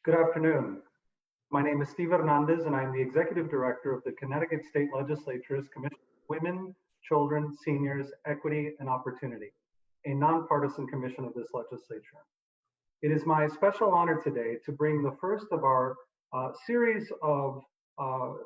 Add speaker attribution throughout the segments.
Speaker 1: Good afternoon. My name is Steve Hernandez, and I'm the Executive Director of the Connecticut State Legislature's Commission on Women, Children, Seniors, Equity, and Opportunity, a nonpartisan commission of this legislature. It is my special honor today to bring the first of our series of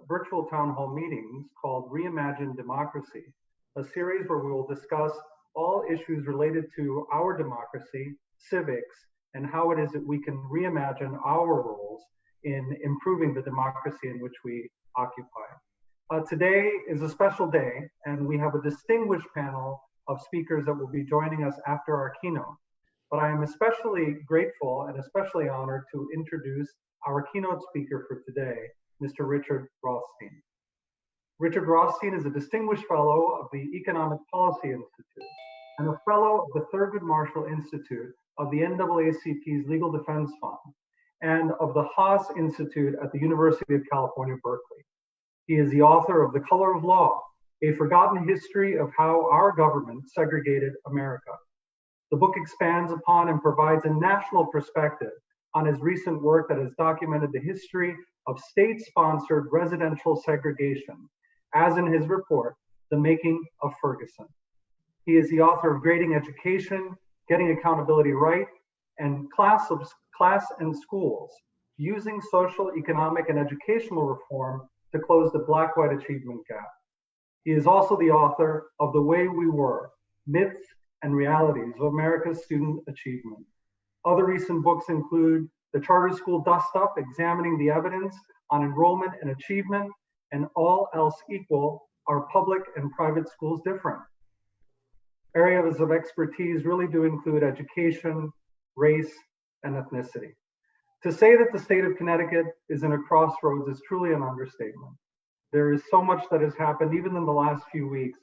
Speaker 1: virtual town hall meetings called Reimagine Democracy, a series where we will discuss all issues related to our democracy, civics, and how it is that we can reimagine our roles in improving the democracy in which we occupy. Today is a special day, and we have a distinguished panel of speakers that will be joining us after our keynote. But I am especially grateful and especially honored to introduce our keynote speaker for today, Mr. Richard Rothstein. Richard Rothstein is a distinguished fellow of the Economic Policy Institute and a fellow of the Thurgood Marshall Institute of the NAACP's Legal Defense Fund and of the Haas Institute at the University of California, Berkeley. He is the author of The Color of Law, a forgotten history of how our government segregated America. The book expands upon and provides a national perspective on his recent work that has documented the history of state-sponsored residential segregation, as in his report, The Making of Ferguson. He is the author of Grading Education, Getting Accountability Right, and Class and Schools, Using Social, Economic, and Educational Reform to Close the Black-White Achievement Gap. He is also the author of The Way We Were, Myths and Realities of America's Student Achievement. Other recent books include The Charter School Dust-Up, Examining the Evidence on Enrollment and Achievement, and All Else Equal, Are Public and Private Schools Different? Areas of expertise really do include education, race, and ethnicity. To say that the state of Connecticut is in a crossroads is truly an understatement. There is so much that has happened even in the last few weeks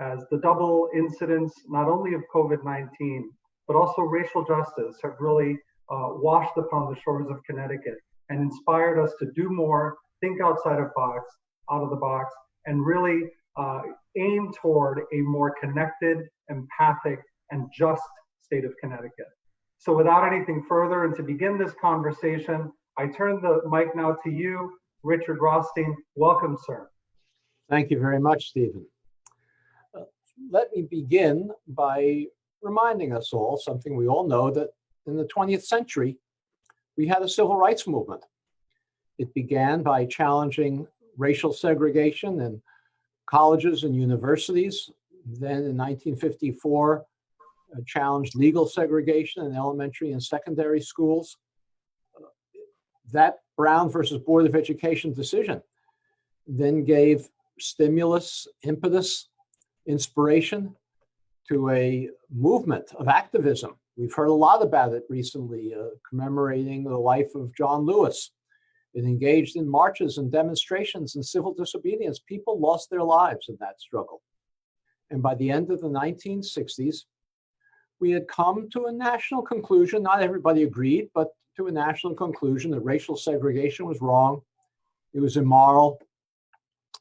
Speaker 1: as the double incidents, not only of COVID-19, but also racial justice have really washed upon the shores of Connecticut and inspired us to do more, think outside of the box, and really aim toward a more connected, empathic, and just state of Connecticut. So without anything further, and to begin this conversation, I turn the mic now to you, Richard Rothstein. Welcome, sir.
Speaker 2: Thank you very much, Stephen. Let me begin by reminding us all something we all know, that in the 20th century, we had a civil rights movement. It began by challenging racial segregation in colleges and universities. Then in 1954, challenged legal segregation in elementary and secondary schools. That Brown versus Board of Education decision then gave stimulus, impetus, inspiration to a movement of activism. We've heard a lot about it recently, commemorating the life of John Lewis. It engaged in marches and demonstrations and civil disobedience. People lost their lives in that struggle. And by the end of the 1960s, we had come to a national conclusion. Not everybody agreed, but to a national conclusion that racial segregation was wrong. It was immoral,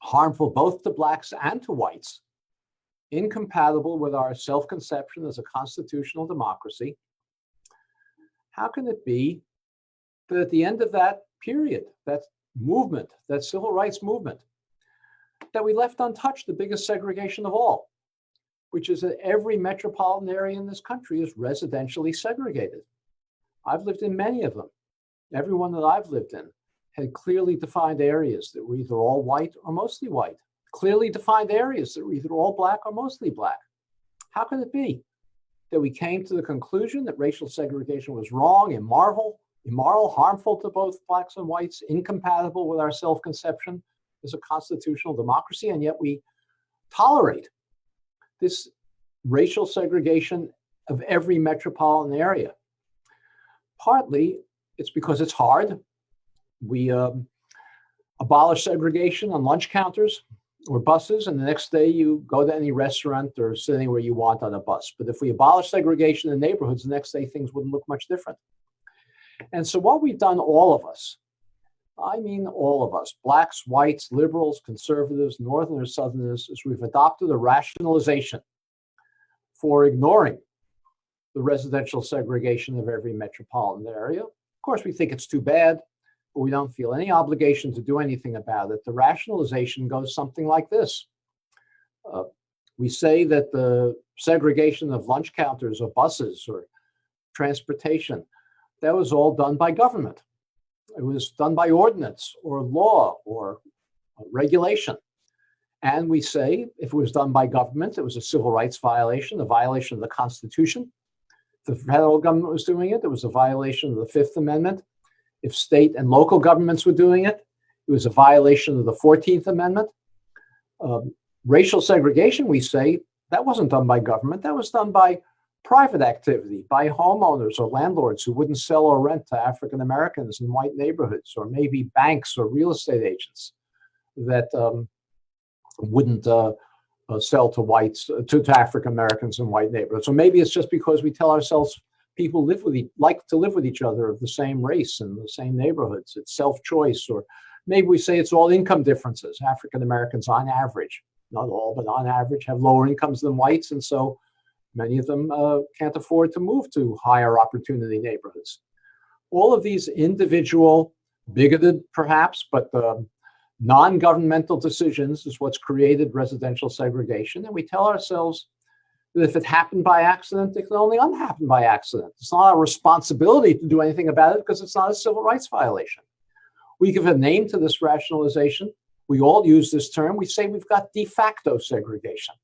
Speaker 2: harmful both to blacks and to whites, incompatible with our self-conception as a constitutional democracy. How can it be that at the end of that period, that movement, that civil rights movement, that we left untouched the biggest segregation of all, which is that every metropolitan area in this country is residentially segregated? I've lived in many of them. Every one that I've lived in had clearly defined areas that were either all white or mostly white, clearly defined areas that were either all black or mostly black. How can it be that we came to the conclusion that racial segregation was wrong, immoral, harmful to both blacks and whites, incompatible with our self-conception as a constitutional democracy, and yet we tolerate this racial segregation of every metropolitan area? Partly, it's because it's hard. We abolish segregation on lunch counters or buses, and the next day you go to any restaurant or sit anywhere you want on a bus. But if we abolish segregation in neighborhoods, the next day things wouldn't look much different. And so what we've done, all of us, I mean all of us, blacks, whites, liberals, conservatives, northerners, southerners, is we've adopted a rationalization for ignoring the residential segregation of every metropolitan area. course, we think it's too bad, but we don't feel any obligation to do anything about it. The rationalization goes something like this. We say that the segregation of lunch counters or buses or transportation, that was all done by government. It was done by ordinance or law or regulation. And we say if it was done by government, it was a civil rights violation, a violation of the Constitution. If the federal government was doing it, it was a violation of the Fifth Amendment. If state and local governments were doing it, it was a violation of the 14th Amendment. Racial segregation, we say, that wasn't done by government. That was done by private activity, by homeowners or landlords who wouldn't sell or rent to African Americans in white neighborhoods, or maybe banks or real estate agents that wouldn't sell to whites, to African Americans in white neighborhoods. So maybe it's just because we tell ourselves people like to live with each other of the same race in the same neighborhoods. It's self-choice, or maybe we say it's all income differences. African Americans on average, not all, but on average, have lower incomes than whites, and so many of them can't afford to move to higher opportunity neighborhoods. All of these individual, bigoted perhaps, but non-governmental decisions is what's created residential segregation. And we tell ourselves that if it happened by accident, it can only unhappen by accident. It's not our responsibility to do anything about it because it's not a civil rights violation. We give a name to this rationalization. We all use this term. We say we've got de facto segregation,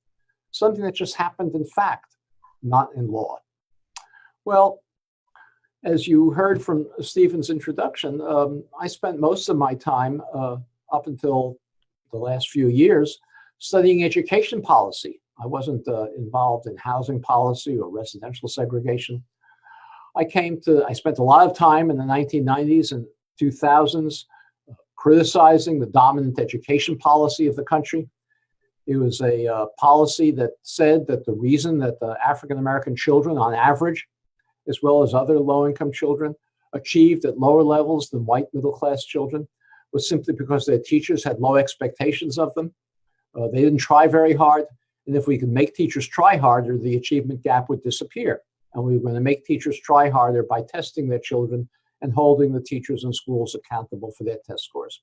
Speaker 2: something that just happened in fact, not in law. Well, as you heard from Stephen's introduction, I spent most of my time up until the last few years studying education policy. I wasn't involved in housing policy or residential segregation. I spent a lot of time in the 1990s and 2000s criticizing the dominant education policy of the country. It was a policy that said that the reason that the African American children on average, as well as other low-income children, achieved at lower levels than white middle-class children was simply because their teachers had low expectations of them. They didn't try very hard. And if we could make teachers try harder, the achievement gap would disappear. And we were going to make teachers try harder by testing their children and holding the teachers and schools accountable for their test scores.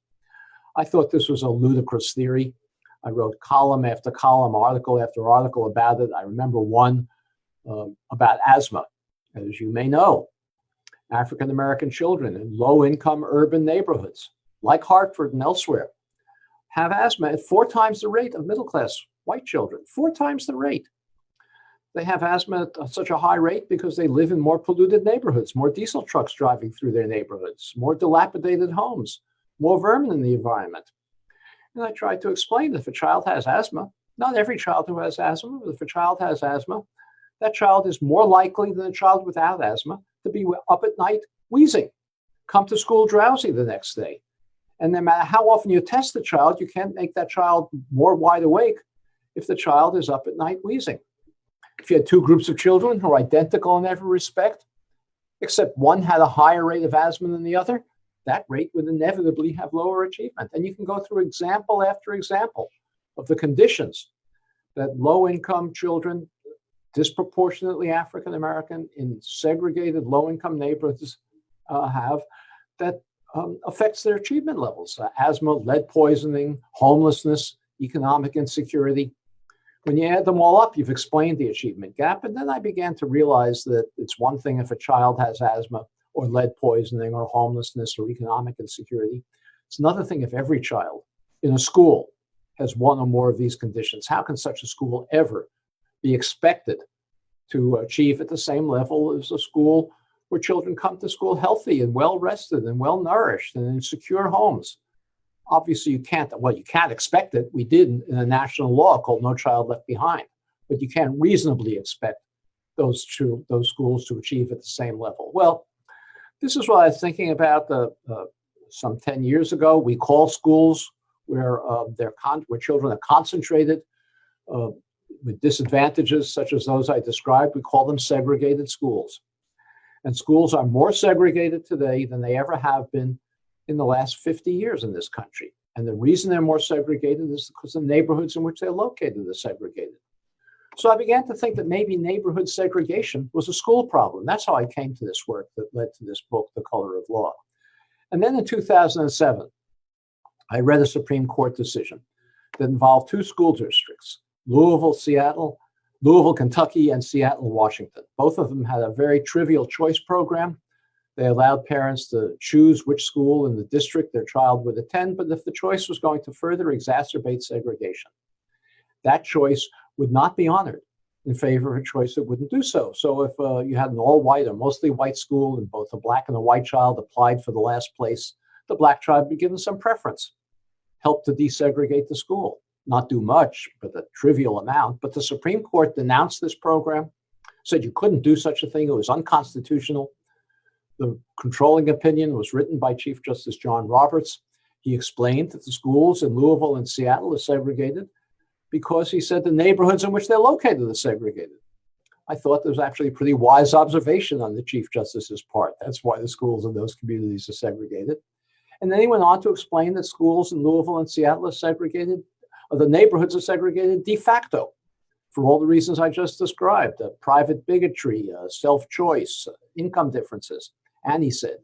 Speaker 2: I thought this was a ludicrous theory. I wrote column after column, article after article about it. I remember one about asthma. As you may know, African American children in low-income urban neighborhoods, like Hartford and elsewhere, have asthma at 4 times the rate of middle-class white children, 4 times the rate. They have asthma at such a high rate because they live in more polluted neighborhoods, more diesel trucks driving through their neighborhoods, more dilapidated homes, more vermin in the environment. And I tried to explain that if a child has asthma, not every child who has asthma, but if a child has asthma, that child is more likely than a child without asthma to be up at night wheezing, come to school drowsy the next day. And no matter how often you test the child, you can't make that child more wide awake if the child is up at night wheezing. If you had 2 groups of children who are identical in every respect, except one had a higher rate of asthma than the other, that rate would inevitably have lower achievement. And you can go through example after example of the conditions that low-income children, disproportionately African American, in segregated low-income neighborhoods have that affects their achievement levels. Asthma, lead poisoning, homelessness, economic insecurity. When you add them all up, you've explained the achievement gap. And then I began to realize that it's one thing if a child has asthma or lead poisoning or homelessness or economic insecurity. It's another thing if every child in a school has one or more of these conditions. How can such a school ever be expected to achieve at the same level as a school where children come to school healthy and well-rested and well-nourished and in secure homes? Obviously, you can't expect it. We did in a national law called No Child Left Behind, but you can't reasonably expect those schools to achieve at the same level. Well, this is what I was thinking about some 10 years ago. We call schools where children are concentrated with disadvantages such as those I described, we call them segregated schools. And schools are more segregated today than they ever have been in the last 50 years in this country. And the reason they're more segregated is because the neighborhoods in which they're located are segregated. So I began to think that maybe neighborhood segregation was a school problem. That's how I came to this work that led to this book, The Color of Law. And then in 2007, I read a Supreme Court decision that involved two school districts, Louisville, Kentucky, and Seattle, Washington. Both of them had a very trivial choice program. They allowed parents to choose which school in the district their child would attend, but if the choice was going to further exacerbate segregation, that choice would not be honored in favor of a choice that wouldn't do so. So if you had an all-white or mostly white school and both a black and a white child applied for the last place, the black child would be given some preference, help to desegregate the school. Not do much, but a trivial amount. But the Supreme Court denounced this program, said you couldn't do such a thing. It was unconstitutional. The controlling opinion was written by Chief Justice John Roberts. He explained that the schools in Louisville and Seattle are segregated because he said the neighborhoods in which they're located are segregated. I thought there was actually a pretty wise observation on the Chief Justice's part. That's why the schools in those communities are segregated. And then he went on to explain that schools in Louisville and Seattle are segregated, or the neighborhoods are segregated de facto for all the reasons I just described, private bigotry, self-choice, income differences. And he said,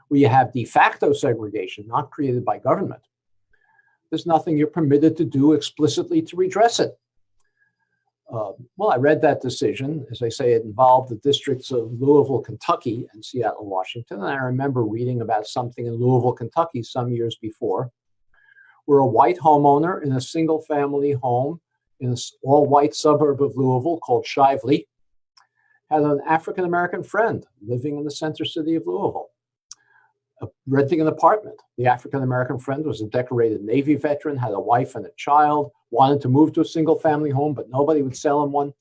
Speaker 2: where you have de facto segregation, not created by government, there's nothing you're permitted to do explicitly to redress it. Well, I read that decision. As I say, it involved the districts of Louisville, Kentucky, and Seattle, Washington. And I remember reading about something in Louisville, Kentucky some years before, where a white homeowner in a single-family home in an all-white suburb of Louisville called Shively had an African-American friend living in the center city of Louisville, renting an apartment. The African-American friend was a decorated Navy veteran, had a wife and a child, wanted to move to a single-family home, but nobody would sell him one.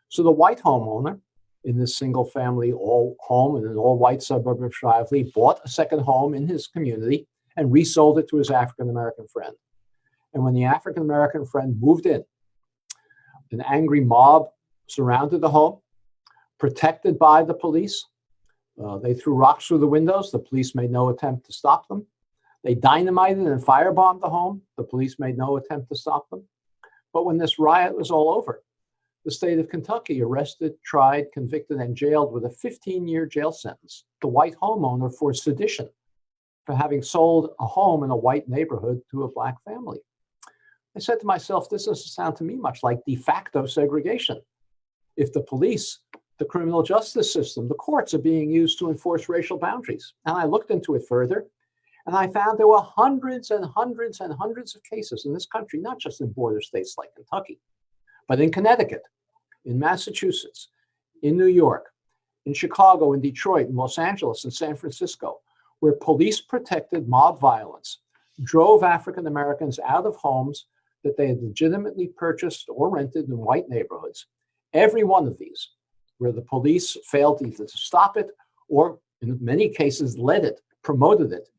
Speaker 2: So the white homeowner in this single-family home in an all-white suburb of Shively bought a second home in his community and resold it to his African-American friend. And when the African-American friend moved in, an angry mob surrounded the home, protected by the police. They threw rocks through the windows. The police made no attempt to stop them. They dynamited and firebombed the home. The police made no attempt to stop them. But when this riot was all over, the state of Kentucky arrested, tried, convicted, and jailed with a 15-year jail sentence the white homeowner for sedition, for having sold a home in a white neighborhood to a black family. I said to myself, this doesn't sound to me much like de facto segregation. If the police, the criminal justice system, the courts are being used to enforce racial boundaries. And I looked into it further, and I found there were hundreds and hundreds and hundreds of cases in this country, not just in border states like Kentucky, but in Connecticut, in Massachusetts, in New York, in Chicago, in Detroit, in Los Angeles, and San Francisco, where police protected mob violence drove African Americans out of homes that they had legitimately purchased or rented in white neighborhoods. Every one of these, where the police failed either to stop it or in many cases led it, promoted it,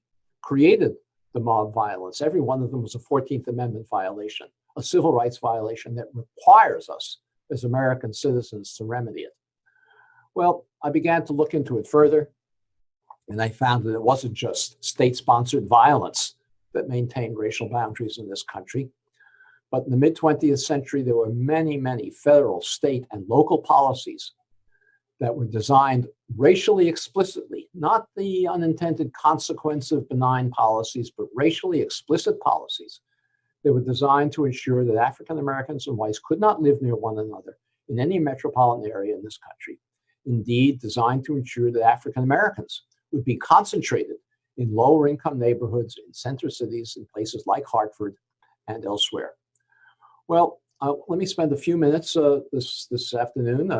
Speaker 2: created the mob violence. Every one of them was a 14th Amendment violation, a civil rights violation that requires us as American citizens to remedy it. Well, I began to look into it further, and I found that it wasn't just state-sponsored violence that maintained racial boundaries in this country. But in the mid-20th century, there were many, many federal, state, and local policies that were designed racially explicitly, not the unintended consequence of benign policies, but racially explicit policies that were designed to ensure that African Americans and whites could not live near one another in any metropolitan area in this country. Indeed, designed to ensure that African Americans would be concentrated in lower income neighborhoods in center cities in places like Hartford and elsewhere. Well, let me spend a few minutes this afternoon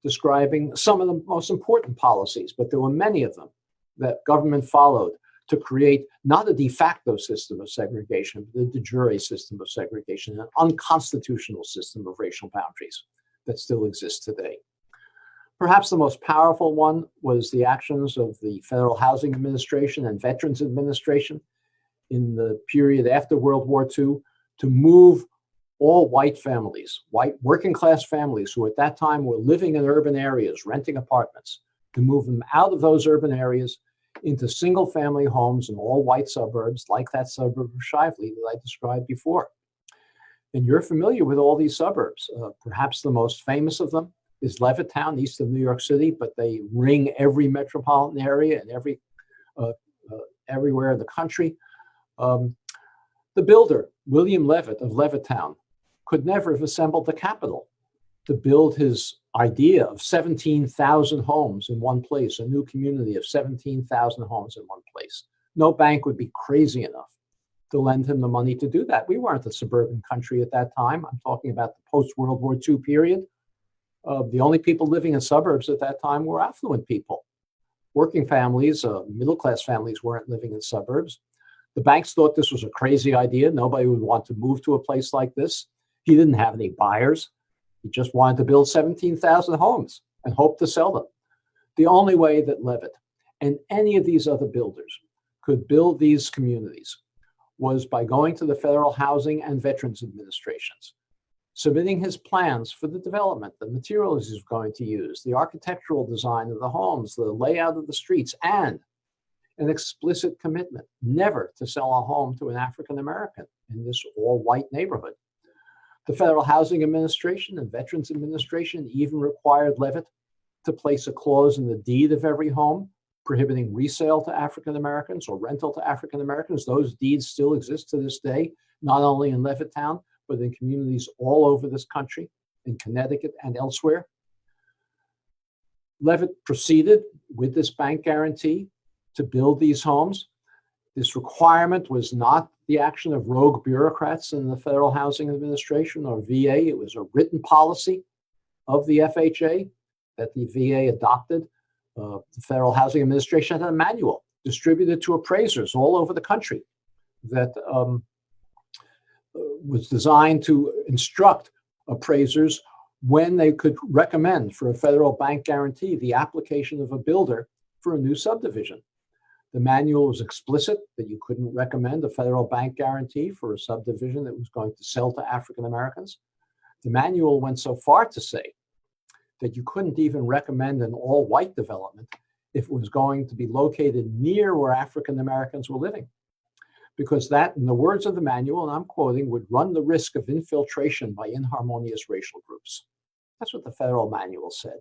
Speaker 2: describing some of the most important policies, but there were many of them that government followed to create not a de facto system of segregation, but a de jure system of segregation, an unconstitutional system of racial boundaries that still exists today. Perhaps the most powerful one was the actions of the Federal Housing Administration and Veterans Administration in the period after World War II to move all white families, white working class families who at that time were living in urban areas, renting apartments, to move them out of those urban areas into single family homes in all white suburbs like that suburb of Shively that I described before. And you're familiar with all these suburbs. Perhaps the most famous of them is Levittown, east of New York City, but they ring every metropolitan area and everywhere in the country. The builder, William Levitt of Levittown, could never have assembled the capital to build his idea of 17,000 homes in one place, a new community of 17,000 homes in one place. No bank would be crazy enough to lend him the money to do that. We weren't a suburban country at that time. I'm talking about the post-World War II period. The only people living in suburbs at that time were affluent people. Working families, middle-class families weren't living in suburbs. The banks thought this was a crazy idea. Nobody would want to move to a place like this. He didn't have any buyers. He just wanted to build 17,000 homes and hope to sell them. The only way that Levitt and any of these other builders could build these communities was by going to the Federal Housing and Veterans Administrations, submitting his plans for the development, the materials he was going to use, the architectural design of the homes, the layout of the streets, and an explicit commitment never to sell a home to an African American in this all-white neighborhood. The Federal Housing Administration and Veterans Administration even required Levitt to place a clause in the deed of every home prohibiting resale to African Americans or rental to African Americans. Those deeds still exist to this day, not only in Levittown, but in communities all over this country, in Connecticut and elsewhere. Levitt proceeded with this bank guarantee to build these homes. This requirement was not the action of rogue bureaucrats in the Federal Housing Administration or VA. It was a written policy of the FHA that the VA adopted. The Federal Housing Administration had a manual distributed to appraisers all over the country that was designed to instruct appraisers when they could recommend for a federal bank guarantee the application of a builder for a new subdivision. The manual was explicit that you couldn't recommend a federal bank guarantee for a subdivision that was going to sell to African Americans. The manual went so far to say that you couldn't even recommend an all-white development if it was going to be located near where African Americans were living, because that, in the words of the manual, and I'm quoting, would run the risk of infiltration by inharmonious racial groups. That's what the federal manual said.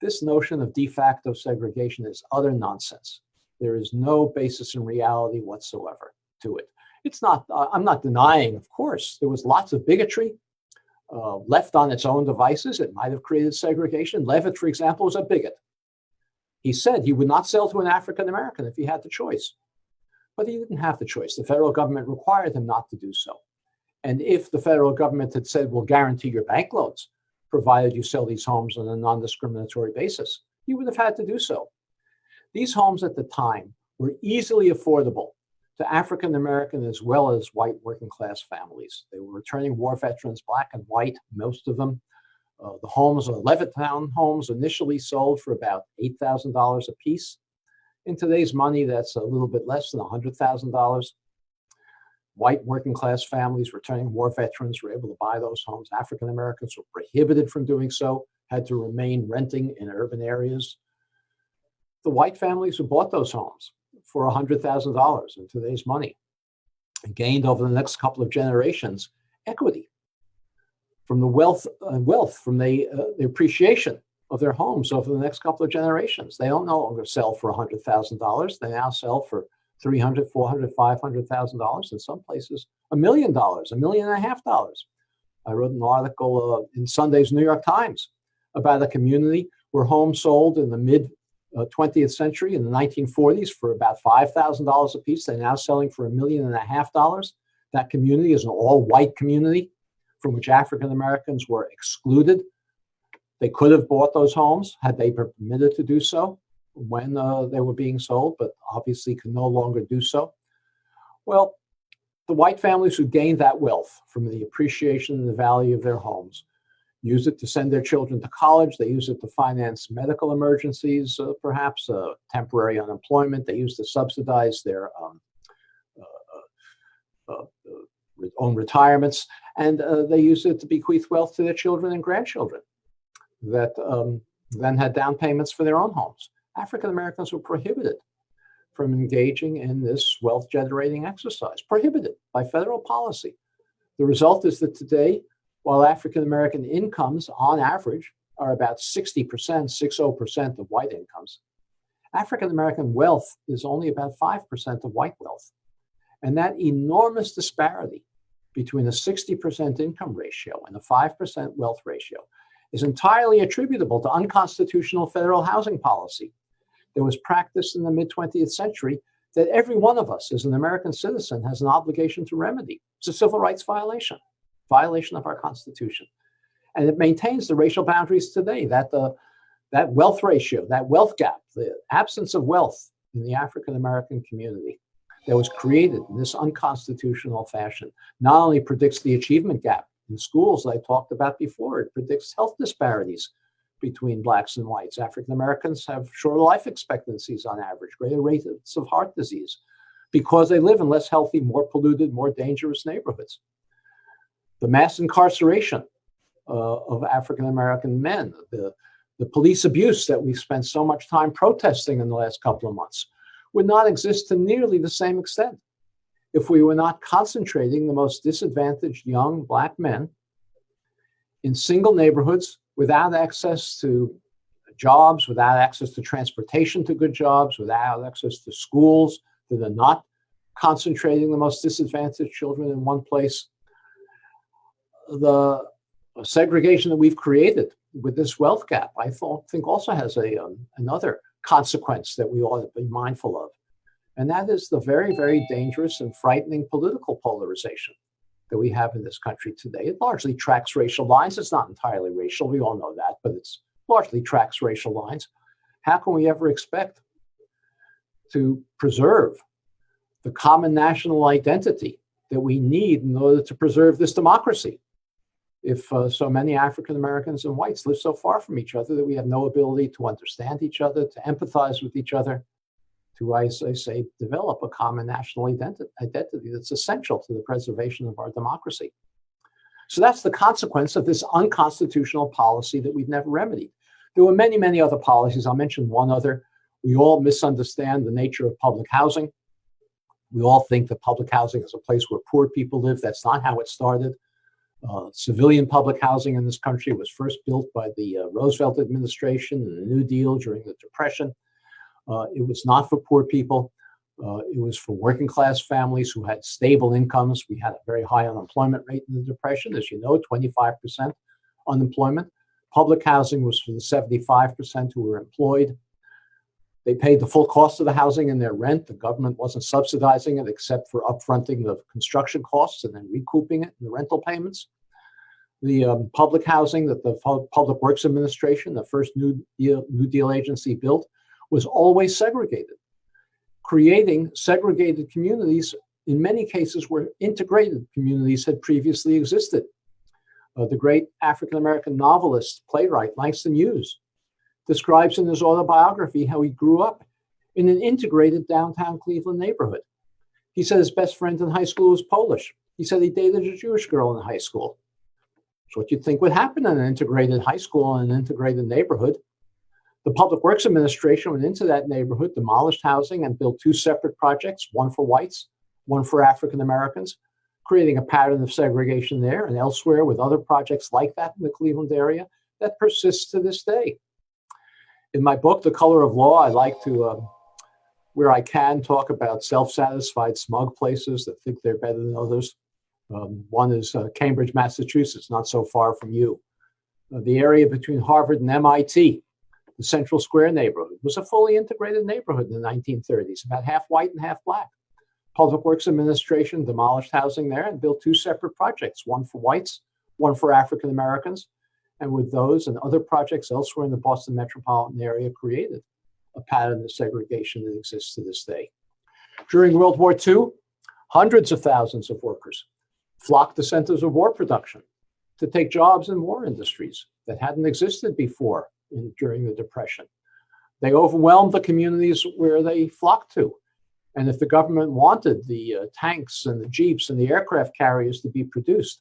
Speaker 2: This notion of de facto segregation is utter nonsense. There is no basis in reality whatsoever to it. It's not, I'm not denying, of course, there was lots of bigotry left on its own devices. It might have created segregation. Levitt, for example, was a bigot. He said he would not sell to an African American if he had the choice. But he didn't have the choice. The federal government required him not to do so. And if the federal government had said, we'll guarantee your bank loans, provided you sell these homes on a non-discriminatory basis, he would have had to do so. These homes at the time were easily affordable to African American as well as white working class families. They were returning war veterans, black and white, most of them. The homes, Levittown homes, initially sold for about $8,000 a piece. In today's money, that's a little bit less than $100,000. White working class families, returning war veterans, were able to buy those homes. African Americans were prohibited from doing so, had to remain renting in urban areas. The white families who bought those homes for $100,000 in today's money and gained over the next couple of generations equity from the wealth from the appreciation of their homes over the next couple of generations. They don't no longer sell for $100,000. They now sell for $300,000, $400,000, $500,000. In some places, $1 million, $1.5 million. I wrote an article in Sunday's New York Times about a community where homes sold in the mid 20th century in the 1940s for about $5,000 a piece. They're now selling for $1.5 million. That community is an all-white community from which African Americans were excluded. They could have bought those homes had they been permitted to do so when they were being sold, but obviously can no longer do so. Well, the white families who gained that wealth from the appreciation and the value of their homes use it to send their children to college. They use it to finance medical emergencies, perhaps temporary unemployment. They use to subsidize their own retirements. And they use it to bequeath wealth to their children and grandchildren that then had down payments for their own homes. African Americans were prohibited from engaging in this wealth generating exercise, prohibited by federal policy. The result is that today, while African American incomes on average are about 60%, 60% of white incomes, African American wealth is only about 5% of white wealth. And that enormous disparity between a 60% income ratio and a 5% wealth ratio is entirely attributable to unconstitutional federal housing policy that was practiced in the mid-20th century that every one of us as an American citizen has an obligation to remedy. It's a civil rights violation of our Constitution. And it maintains the racial boundaries today, that wealth ratio, that wealth gap, the absence of wealth in the African American community that was created in this unconstitutional fashion not only predicts the achievement gap in schools that I talked about before, it predicts health disparities between Blacks and whites. African Americans have shorter life expectancies on average, greater rates of heart disease, because they live in less healthy, more polluted, more dangerous neighborhoods. The mass incarceration of African American men, the police abuse that we've spent so much time protesting in the last couple of months, would not exist to nearly the same extent if we were not concentrating the most disadvantaged young Black men in single neighborhoods without access to jobs, without access to transportation to good jobs, without access to schools that are not concentrating the most disadvantaged children in one place. The segregation that we've created with this wealth gap, I think also has another consequence that we ought to be mindful of. And that is the very, very dangerous and frightening political polarization that we have in this country today. It largely tracks racial lines. It's not entirely racial, we all know that, but it's largely tracks racial lines. How can we ever expect to preserve the common national identity that we need in order to preserve this democracy if so many African Americans and whites live so far from each other that we have no ability to understand each other, to empathize with each other, to, as I say, develop a common national identity that's essential to the preservation of our democracy. So that's the consequence of this unconstitutional policy that we've never remedied. There were many, many other policies. I'll mention one other. We all misunderstand the nature of public housing. We all think that public housing is a place where poor people live. That's not how it started. Civilian public housing in this country was first built by the Roosevelt administration and the New Deal during the Depression. It was not for poor people. It was for working class families who had stable incomes. We had a very high unemployment rate in the Depression, as you know, 25% unemployment. Public housing was for the 75% who were employed. They paid the full cost of the housing in their rent. The government wasn't subsidizing it except for upfronting the construction costs and then recouping it in the rental payments. The public housing that the Public Works Administration, the first New Deal agency, built was always segregated, creating segregated communities in many cases where integrated communities had previously existed. The great African-American novelist, playwright Langston Hughes describes in his autobiography how he grew up in an integrated downtown Cleveland neighborhood. He said his best friend in high school was Polish. He said he dated a Jewish girl in high school. So what you'd think would happen in an integrated high school and an integrated neighborhood. The Public Works Administration went into that neighborhood, demolished housing, and built two separate projects, one for whites, one for African Americans, creating a pattern of segregation there and elsewhere with other projects like that in the Cleveland area that persists to this day. In my book, The Color of Law, I like to, where I can, talk about self-satisfied smug places that think they're better than others. One is Cambridge, Massachusetts, not so far from you. The area between Harvard and MIT, the Central Square neighborhood, was a fully integrated neighborhood in the 1930s, about half white and half Black. Public Works Administration demolished housing there and built two separate projects, one for whites, one for African Americans. And with those and other projects elsewhere in the Boston metropolitan area created a pattern of segregation that exists to this day. During World War II, hundreds of thousands of workers flocked to centers of war production to take jobs in war industries that hadn't existed before during the Depression. They overwhelmed the communities where they flocked to. And if the government wanted the tanks and the jeeps and the aircraft carriers to be produced,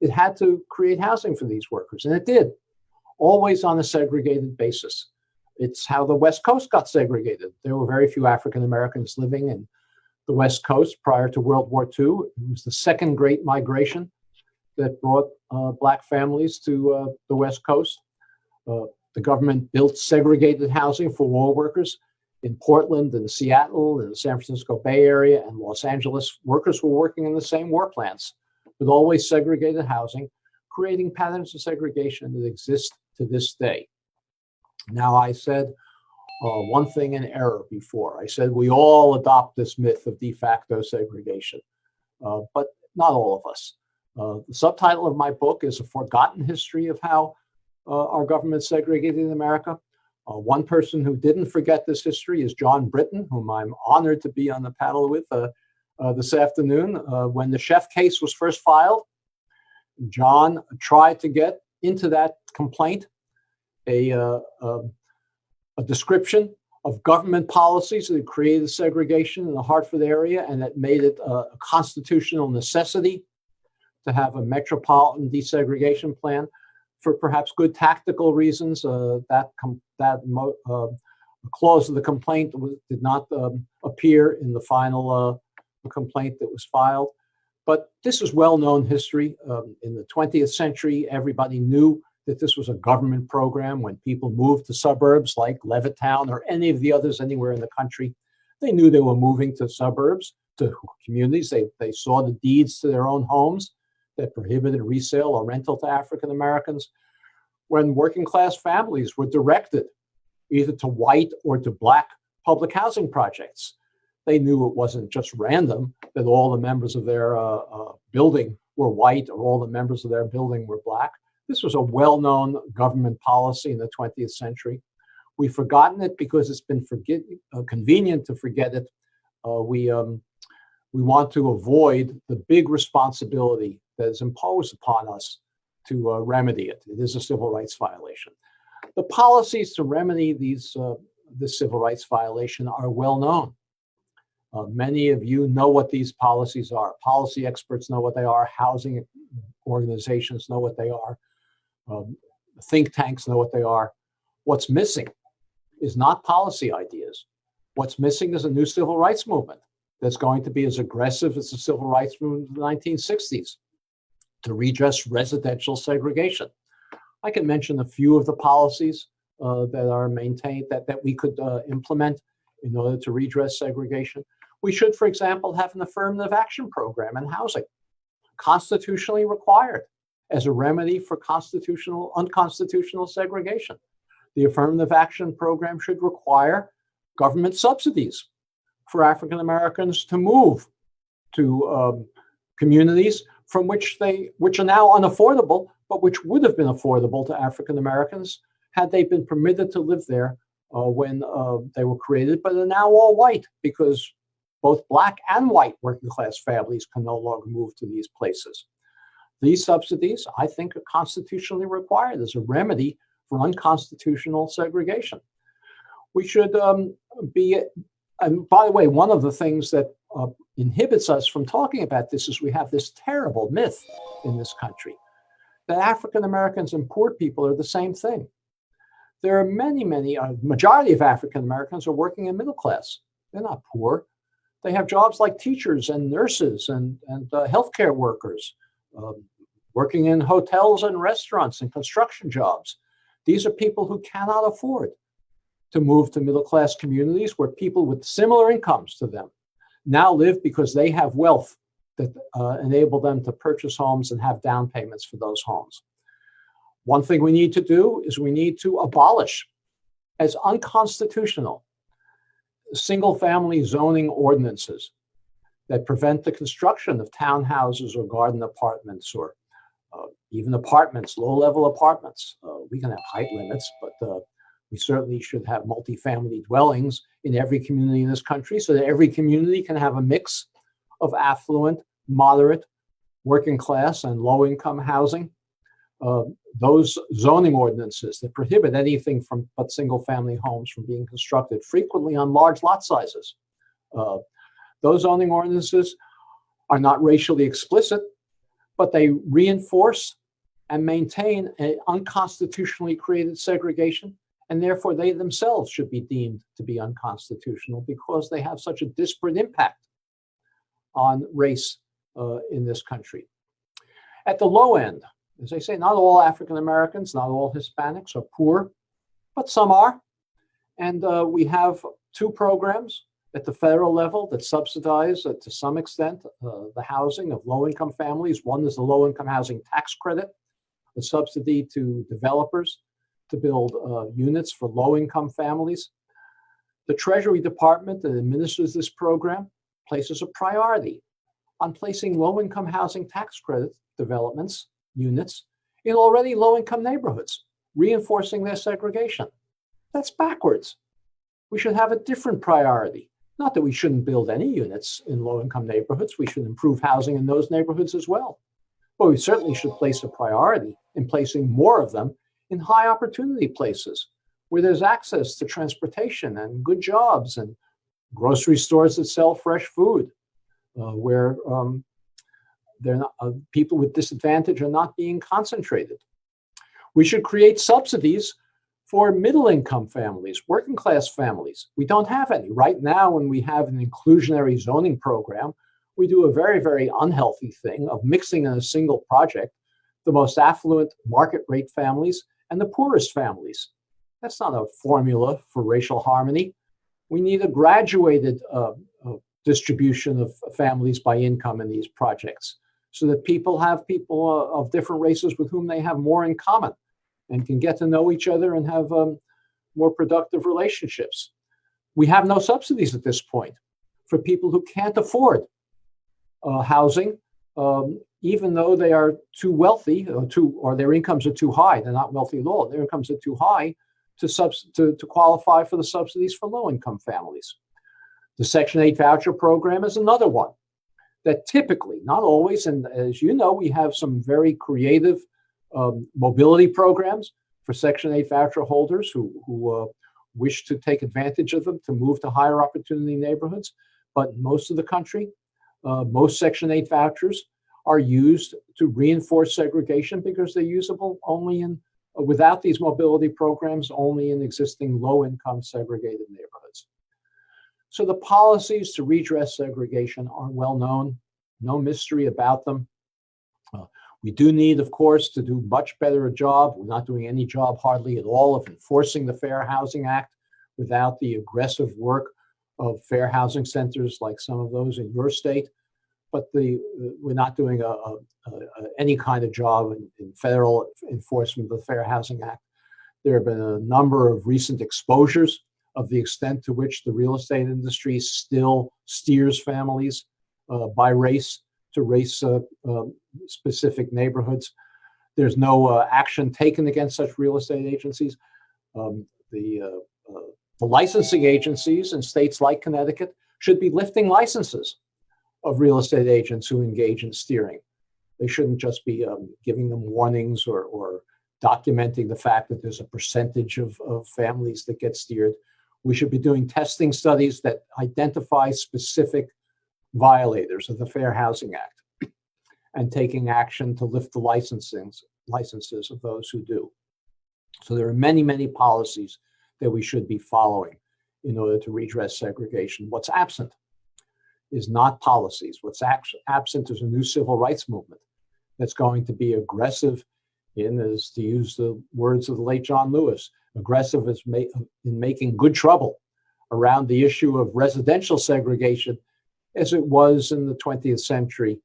Speaker 2: it had to create housing for these workers. And it did, always on a segregated basis. It's how the West Coast got segregated. There were very few African Americans living in the West Coast prior to World War II. It was the second great migration that brought Black families to the West Coast. The government built segregated housing for war workers in Portland and Seattle and the San Francisco Bay Area and Los Angeles. Workers were working in the same war plants with always segregated housing, creating patterns of segregation that exist to this day. Now, I said one thing in error before. I said we all adopt this myth of de facto segregation, but not all of us. The subtitle of my book is A Forgotten History of How Our Government Segregated in America. One person who didn't forget this history is John Britton, whom I'm honored to be on the panel with this afternoon. When the Chef case was first filed, John tried to get into that complaint a description of government policies that created segregation in the Hartford area and that made it a constitutional necessity to have a metropolitan desegregation plan. For perhaps good tactical reasons, that clause of the complaint did not appear in the final complaint that was filed. But this is well-known history. In the 20th century, everybody knew that this was a government program. When people moved to suburbs like Levittown or any of the others anywhere in the country, they knew they were moving to suburbs, to communities. They saw the deeds to their own homes that prohibited resale or rental to African Americans. When working class families were directed either to white or to Black public housing projects, they knew it wasn't just random that all the members of their building were white or all the members of their building were Black. This was a well-known government policy in the 20th century. We've forgotten it because it's been convenient to forget it. We want to avoid the big responsibility that is imposed upon us to remedy it. It is a civil rights violation. The policies to remedy this civil rights violation are well known. Many of you know what these policies are. Policy experts know what they are. Housing organizations know what they are. Think tanks know what they are. What's missing is not policy ideas. What's missing is a new civil rights movement that's going to be as aggressive as the civil rights movement of the 1960s to redress residential segregation. I can mention a few of the policies that are maintained that we could implement in order to redress segregation. We should, for example, have an affirmative action program in housing, constitutionally required as a remedy for unconstitutional segregation. The affirmative action program should require government subsidies for African Americans to move to communities from which are now unaffordable, but which would have been affordable to African Americans had they been permitted to live there when they were created, but are now all white because both Black and white working class families can no longer move to these places. These subsidies, I think, are constitutionally required as a remedy for unconstitutional segregation. We should and by the way, one of the things that inhibits us from talking about this is we have this terrible myth in this country that African Americans and poor people are the same thing. There are many, majority of African Americans are working in middle class. They're not poor. They have jobs like teachers and nurses and healthcare workers, working in hotels and restaurants and construction jobs. These are people who cannot afford to move to middle-class communities where people with similar incomes to them now live because they have wealth that enable them to purchase homes and have down payments for those homes. One thing we need to do is we need to abolish as unconstitutional single-family zoning ordinances that prevent the construction of townhouses or garden apartments or even apartments, low-level apartments. We can have height limits, but we certainly should have multifamily dwellings in every community in this country so that every community can have a mix of affluent, moderate, working class, and low-income housing. Those zoning ordinances that prohibit anything but single-family homes from being constructed, frequently on large lot sizes. Those zoning ordinances are not racially explicit, but they reinforce and maintain an unconstitutionally created segregation, and therefore they themselves should be deemed to be unconstitutional because they have such a disparate impact on race in this country. At the low end, as I say, not all African Americans, not all Hispanics are poor, but some are. And we have two programs at the federal level that subsidize, to some extent, the housing of low-income families. One is the low-income housing tax credit, a subsidy to developers to build units for low-income families. The Treasury Department that administers this program places a priority on placing low-income housing tax credit developments, units, in already low-income neighborhoods, reinforcing their segregation. That's backwards. We should have a different priority. Not that we shouldn't build any units in low-income neighborhoods. We should improve housing in those neighborhoods as well. But we certainly should place a priority in placing more of them in high opportunity places where there's access to transportation and good jobs and grocery stores that sell fresh food, where they're not, people with disadvantage are not being concentrated. We should create subsidies for middle-income families, working-class families. We don't have any. Right now, when we have an inclusionary zoning program, we do a very, very unhealthy thing of mixing in a single project the most affluent market rate families and the poorest families. That's not a formula for racial harmony. We need a graduated distribution of families by income in these projects so that people of different races with whom they have more in common and can get to know each other and have more productive relationships. We have no subsidies at this point for people who can't afford housing, even though they are too wealthy or their incomes are too high. They're not wealthy at all. Their incomes are too high to qualify for the subsidies for low-income families. The Section 8 voucher program is another one that typically, not always, and as you know, we have some very creative mobility programs for Section 8 voucher holders who wish to take advantage of them to move to higher opportunity neighborhoods. But in most of the country, most Section 8 vouchers are used to reinforce segregation because they're usable only without these mobility programs, only in existing low-income segregated neighborhoods. So the policies to redress segregation are well known, no mystery about them. We do need, of course, to do much better a job. We're not doing any job hardly at all of enforcing the Fair Housing Act without the aggressive work of fair housing centers like some of those in your state. But we're not doing any kind of job in federal enforcement of the Fair Housing Act. There have been a number of recent exposures of the extent to which the real estate industry still steers families by race to race-specific neighborhoods. There's no action taken against such real estate agencies. The licensing agencies in states like Connecticut should be lifting licenses of real estate agents who engage in steering. They shouldn't just be giving them warnings or documenting the fact that there's a percentage of families that get steered. We should be doing testing studies that identify specific violators of the Fair Housing Act and taking action to lift the licenses of those who do. So there are many, many policies that we should be following in order to redress segregation. What's absent is not policies. What's absent is a new civil rights movement that's going to be aggressive as to use the words of the late John Lewis, aggressive in making good trouble around the issue of residential segregation as it was in the 20th century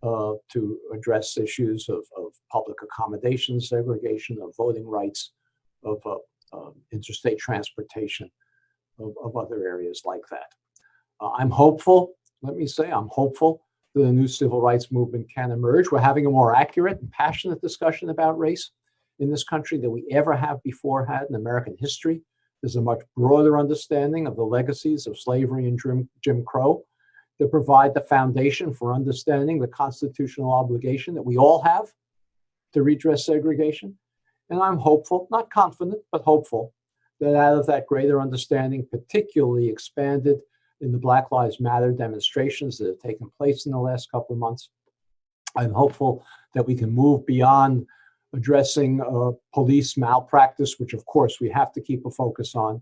Speaker 2: to address issues of public accommodation segregation, of voting rights, of interstate transportation, of other areas like that. I'm hopeful, let me say, I'm hopeful that a new civil rights movement can emerge. We're having a more accurate and passionate discussion about race in this country than we ever have before had in American history. There's a much broader understanding of the legacies of slavery and Jim Crow that provide the foundation for understanding the constitutional obligation that we all have to redress segregation. And I'm hopeful, not confident, but hopeful, that out of that greater understanding, particularly expanded in the Black Lives Matter demonstrations that have taken place in the last couple of months, I'm hopeful that we can move beyond addressing police malpractice, which of course we have to keep a focus on,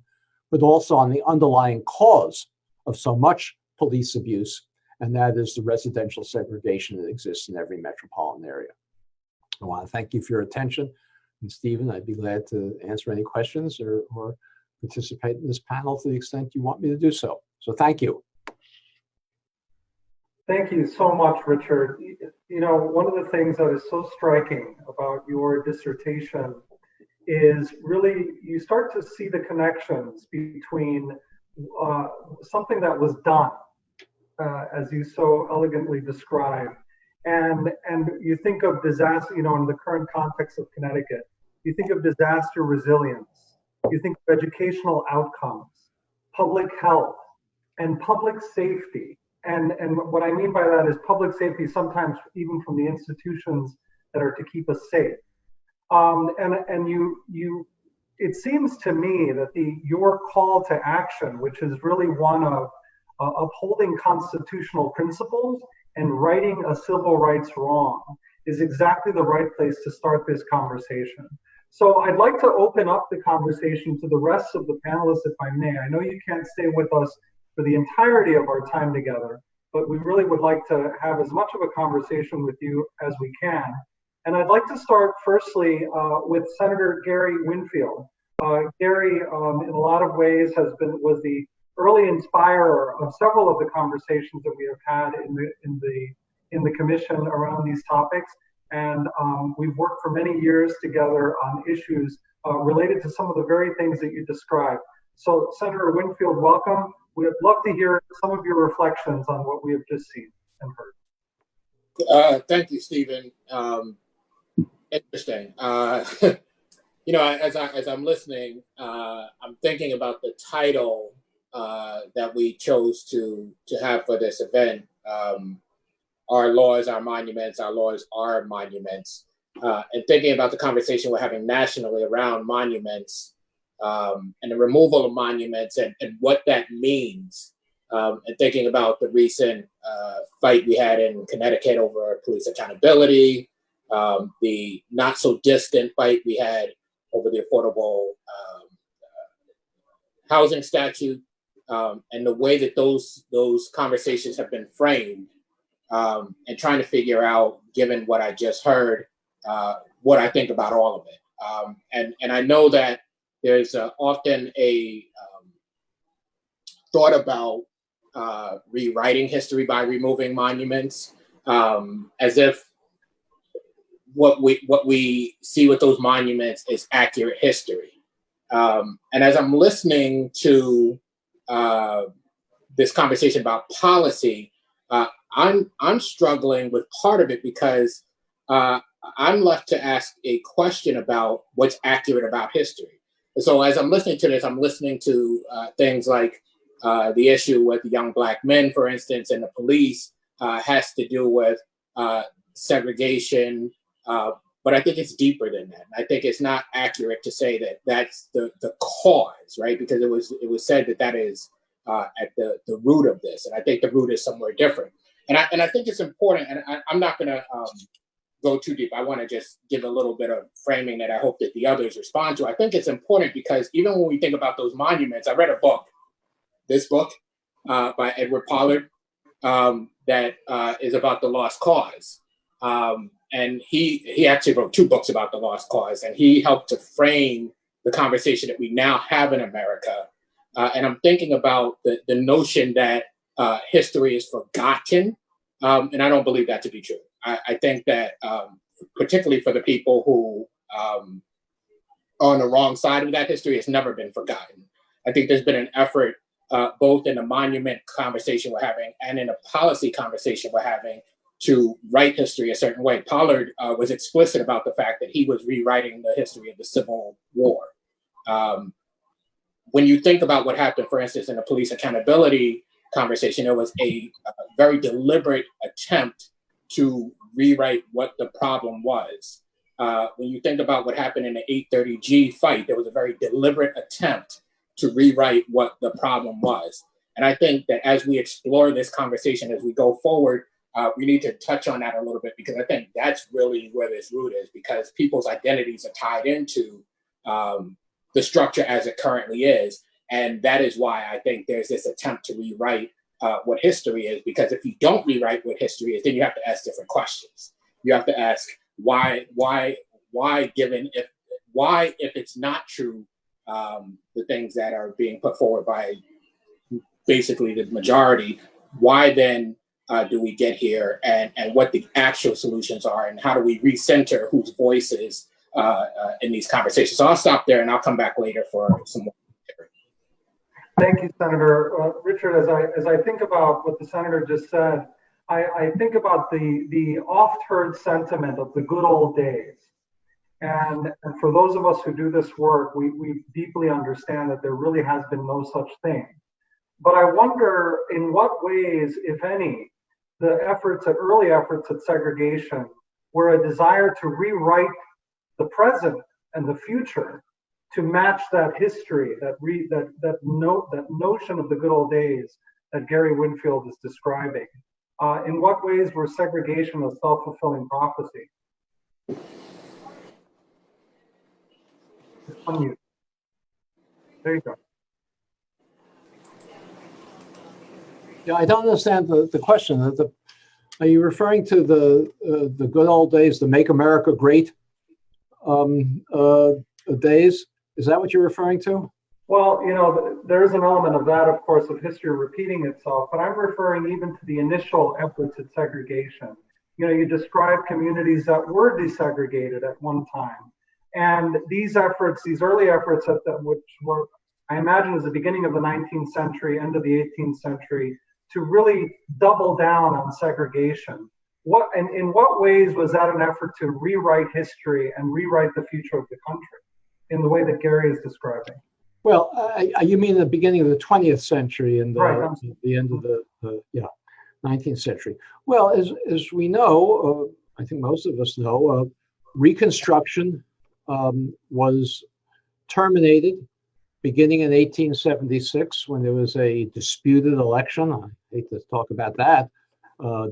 Speaker 2: but also on the underlying cause of so much police abuse, and that is the residential segregation that exists in every metropolitan area. I want to thank you for your attention. And Stephen, I'd be glad to answer any questions or participate in this panel to the extent you want me to do so. So thank you.
Speaker 1: Thank you so much, Richard. You know, one of the things that is so striking about your dissertation is really you start to see the connections between something that was done, as you so elegantly described, and you think of disaster, you know, in the current context of Connecticut, you think of disaster resilience, you think of educational outcomes, public health, and public safety. And what I mean by that is public safety, sometimes even from the institutions that are to keep us safe. It seems to me that your call to action, which is really one of upholding constitutional principles and righting a civil rights wrong, is exactly the right place to start this conversation. So I'd like to open up the conversation to the rest of the panelists, if I may. I know you can't stay with us for the entirety of our time together, but we really would like to have as much of a conversation with you as we can. And I'd like to start firstly with Senator Gary Winfield. Gary, in a lot of ways, was the early inspirer of several of the conversations that we have had in the commission around these topics. And we've worked for many years together on issues related to some of the very things that you described. So Senator Winfield, welcome. We'd love to hear some of your reflections on what we have just seen and heard.
Speaker 3: Thank you, Stephen. Interesting. You know, as I'm listening, I'm thinking about the title that we chose to have for this event. Our laws are monuments. Our laws are monuments. And thinking about the conversation we're having nationally around monuments. And the removal of monuments and what that means, and thinking about the recent fight we had in Connecticut over police accountability, the not so distant fight we had over the affordable housing statute, and the way that those conversations have been framed, and trying to figure out, given what I just heard, what I think about all of it. And I know that there's often a thought about rewriting history by removing monuments, as if what we see with those monuments is accurate history. And as I'm listening to this conversation about policy, I'm struggling with part of it because I'm left to ask a question about what's accurate about history. So as I'm listening to this, I'm listening to things like the issue with the young Black men, for instance, and the police has to do with segregation. But I think it's deeper than that. I think it's not accurate to say that that's the cause, right? Because it was said that is at the root of this. And I think the root is somewhere different. And I think it's important, and I'm not going to go too deep. I want to just give a little bit of framing that I hope that the others respond to. I think it's important because even when we think about those monuments, I read a book, this book by Edward Pollard, that is about the lost cause. And he actually wrote 2 books about the lost cause, and he helped to frame the conversation that we now have in America. And I'm thinking about the notion that history is forgotten, and I don't believe that to be true. I think that particularly for the people who are on the wrong side of that history, it's never been forgotten. I think there's been an effort both in the monument conversation we're having and in a policy conversation we're having to write history a certain way. Pollard was explicit about the fact that he was rewriting the history of the Civil War. When you think about what happened, for instance, in the police accountability conversation, there was a very deliberate attempt to rewrite what the problem was. When you think about what happened in the 830G fight, there was a very deliberate attempt to rewrite what the problem was. And I think that as we explore this conversation, as we go forward, we need to touch on that a little bit, because I think that's really where this root is, because people's identities are tied into the structure as it currently is. And that is why I think there's this attempt to rewrite what history is, because if you don't rewrite what history is, then you have to ask different questions. You have to ask, if it's not true, the things that are being put forward by basically the majority, why then do we get here, and what the actual solutions are, and how do we recenter whose voices in these conversations? So I'll stop there and I'll come back later for some more.
Speaker 1: Thank you, Senator. Richard, as I think about what the Senator just said, I think about the oft-heard sentiment of the good old days. And for those of us who do this work, we deeply understand that there really has been no such thing. But I wonder in what ways, if any, the early efforts at segregation were a desire to rewrite the present and the future to match that history, that notion of the good old days that Gary Winfield is describing. In what ways were segregation a self-fulfilling prophecy? Unmute. There you go.
Speaker 2: Yeah, I don't understand the question. Are you referring to the good old days, the Make America Great days? Is that what you're referring to?
Speaker 1: Well, there is an element of that, of course, of history repeating itself, but I'm referring even to the initial efforts at segregation. You describe communities that were desegregated at one time. And these early efforts, which were, I imagine, was the beginning of the 19th century, end of the 18th century, to really double down on segregation. In what ways was that an effort to rewrite history and rewrite the future of the country in the way that Gary is describing?
Speaker 2: Well, you mean the beginning of the 20th century and
Speaker 1: right,
Speaker 2: the end of the 19th century. Well, as we know, I think most of us know, Reconstruction was terminated beginning in 1876 when there was a disputed election. I hate to talk about that.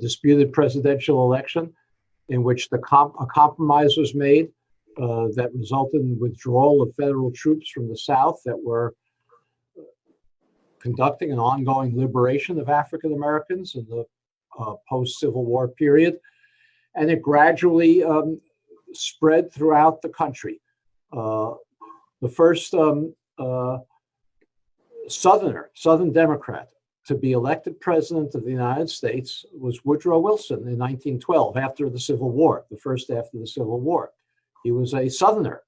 Speaker 2: Disputed presidential election in which a compromise was made that resulted in withdrawal of federal troops from the South that were conducting an ongoing liberation of African Americans in the post-Civil War period. And it gradually spread throughout the country. The first Southern Democrat to be elected president of the United States was Woodrow Wilson in 1912, after the Civil War, the first after the Civil War. He was a Southerner,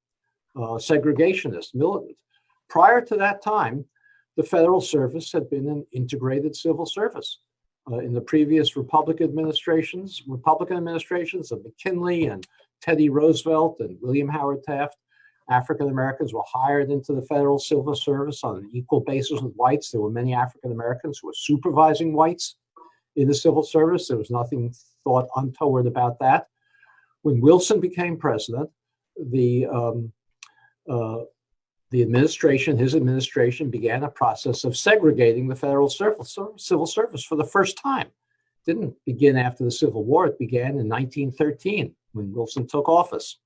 Speaker 2: segregationist, militant. Prior to that time, the federal service had been an integrated civil service. In the previous Republican administrations of McKinley and Teddy Roosevelt and William Howard Taft, African Americans were hired into the federal civil service on an equal basis with whites. There were many African Americans who were supervising whites in the civil service. There was nothing thought untoward about that. When Wilson became president, his administration began a process of segregating the federal civil service for the first time. It didn't begin after the Civil War. It began in 1913 when Wilson took office.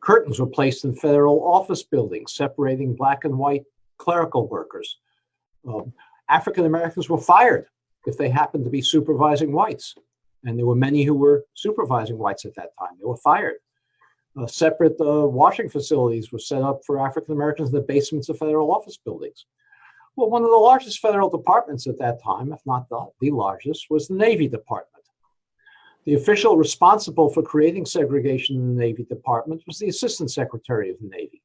Speaker 2: Curtains were placed in federal office buildings, separating black and white clerical workers. African Americans were fired if they happened to be supervising whites. And there were many who were supervising whites at that time. They were fired. Separate washing facilities were set up for African Americans in the basements of federal office buildings. Well, one of the largest federal departments at that time, if not the largest, was the Navy Department. The official responsible for creating segregation in the Navy Department was the Assistant Secretary of the Navy.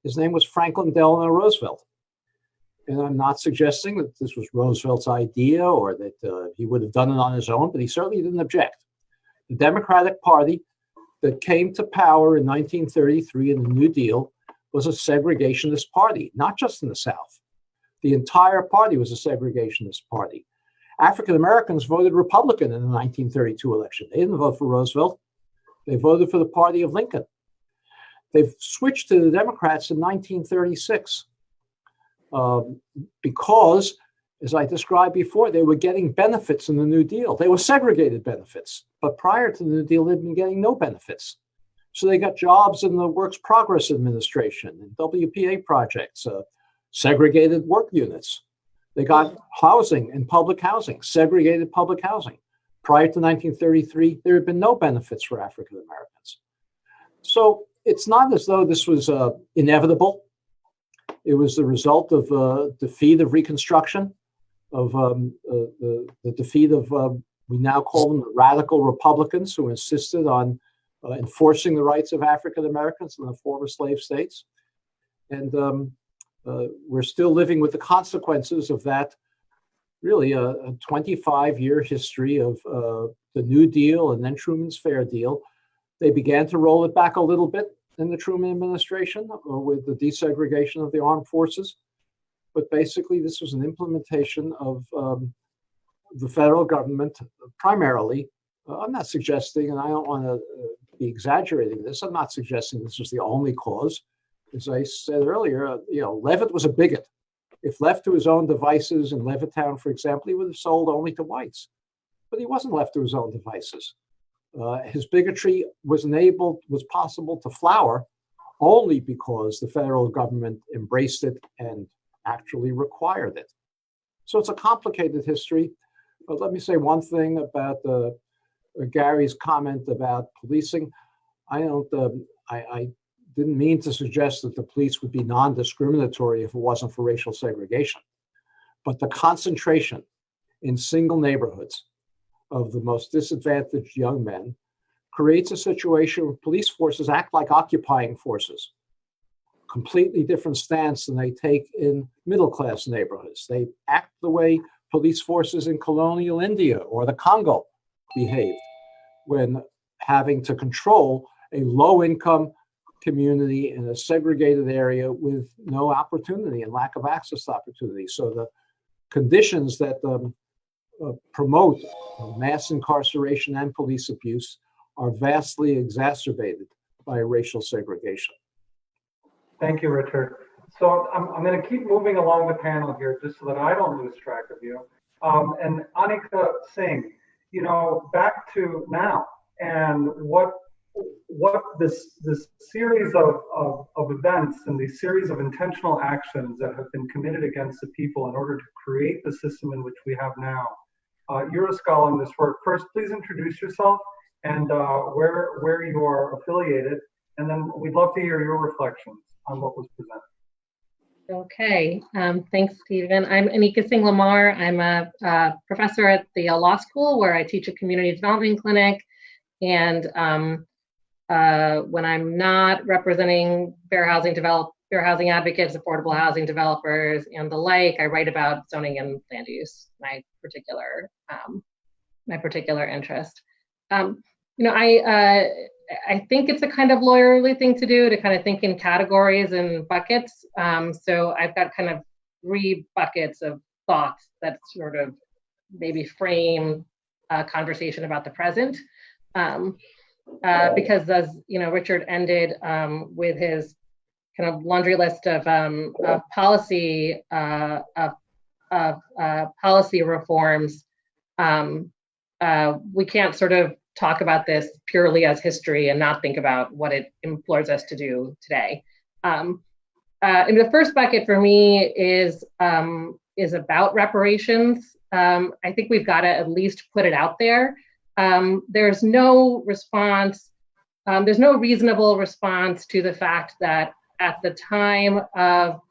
Speaker 2: His name was Franklin Delano Roosevelt. And I'm not suggesting that this was Roosevelt's idea or that he would have done it on his own, but he certainly didn't object. The Democratic Party that came to power in 1933 in the New Deal was a segregationist party, not just in the South. The entire party was a segregationist party. African Americans voted Republican in the 1932 election. They didn't vote for Roosevelt. They voted for the party of Lincoln. They've switched to the Democrats in 1936 because, as I described before, they were getting benefits in the New Deal. They were segregated benefits, but prior to the New Deal, they'd been getting no benefits. So they got jobs in the Works Progress Administration and WPA projects, segregated work units. They got housing and public housing, segregated public housing. prior to 1933, there had been no benefits for African Americans. So it's not as though this was inevitable. It was the result of defeat of Reconstruction, of the defeat of, we now call them the radical Republicans, who insisted on enforcing the rights of African Americans in the former slave states. And we're still living with the consequences of that, really a 25-year history of the New Deal and then Truman's Fair Deal. They began to roll it back a little bit in the Truman administration with the desegregation of the armed forces. But basically, this was an implementation of the federal government primarily. I'm not suggesting, and I don't want to be exaggerating this, I'm not suggesting this was the only cause. As I said earlier, Leavitt was a bigot. If left to his own devices in Levittown, for example, he would have sold only to whites. But he wasn't left to his own devices. His bigotry was possible to flower only because the federal government embraced it and actually required it. So it's a complicated history. But let me say one thing about Gary's comment about policing. I didn't mean to suggest that the police would be non-discriminatory if it wasn't for racial segregation. But the concentration in single neighborhoods of the most disadvantaged young men creates a situation where police forces act like occupying forces. Completely different stance than they take in middle-class neighborhoods. They act the way police forces in colonial India or the Congo behaved when having to control a low-income community in a segregated area with no opportunity and lack of access to opportunity. So the conditions that promote mass incarceration and police abuse are vastly exacerbated by racial segregation.
Speaker 1: Thank you, Richard. So I'm going to keep moving along the panel here just so that I don't lose track of you. And Anika Singh, back to now and what this series of events and these series of intentional actions that have been committed against the people in order to create the system in which we have now. You're a scholar in this work. First, please introduce yourself and where you are affiliated, and then we'd love to hear your reflections on what was presented.
Speaker 4: Okay, thanks, Stephen. I'm Anika Singh Lamar. I'm a professor at the Law School where I teach a community development clinic. And when I'm not representing fair housing advocates, affordable housing developers, and the like, I write about zoning and land use, my particular interest. I think it's a kind of lawyerly thing to do, to kind of think in categories and buckets. So I've got kind of 3 buckets of thoughts that sort of maybe frame a conversation about the present. Because as Richard ended with his kind of laundry list of policy reforms, we can't sort of talk about this purely as history and not think about what it implores us to do today. And the first bucket for me is about reparations. I think we've got to at least put it out there. There's no response, there's no reasonable response to the fact that at the time of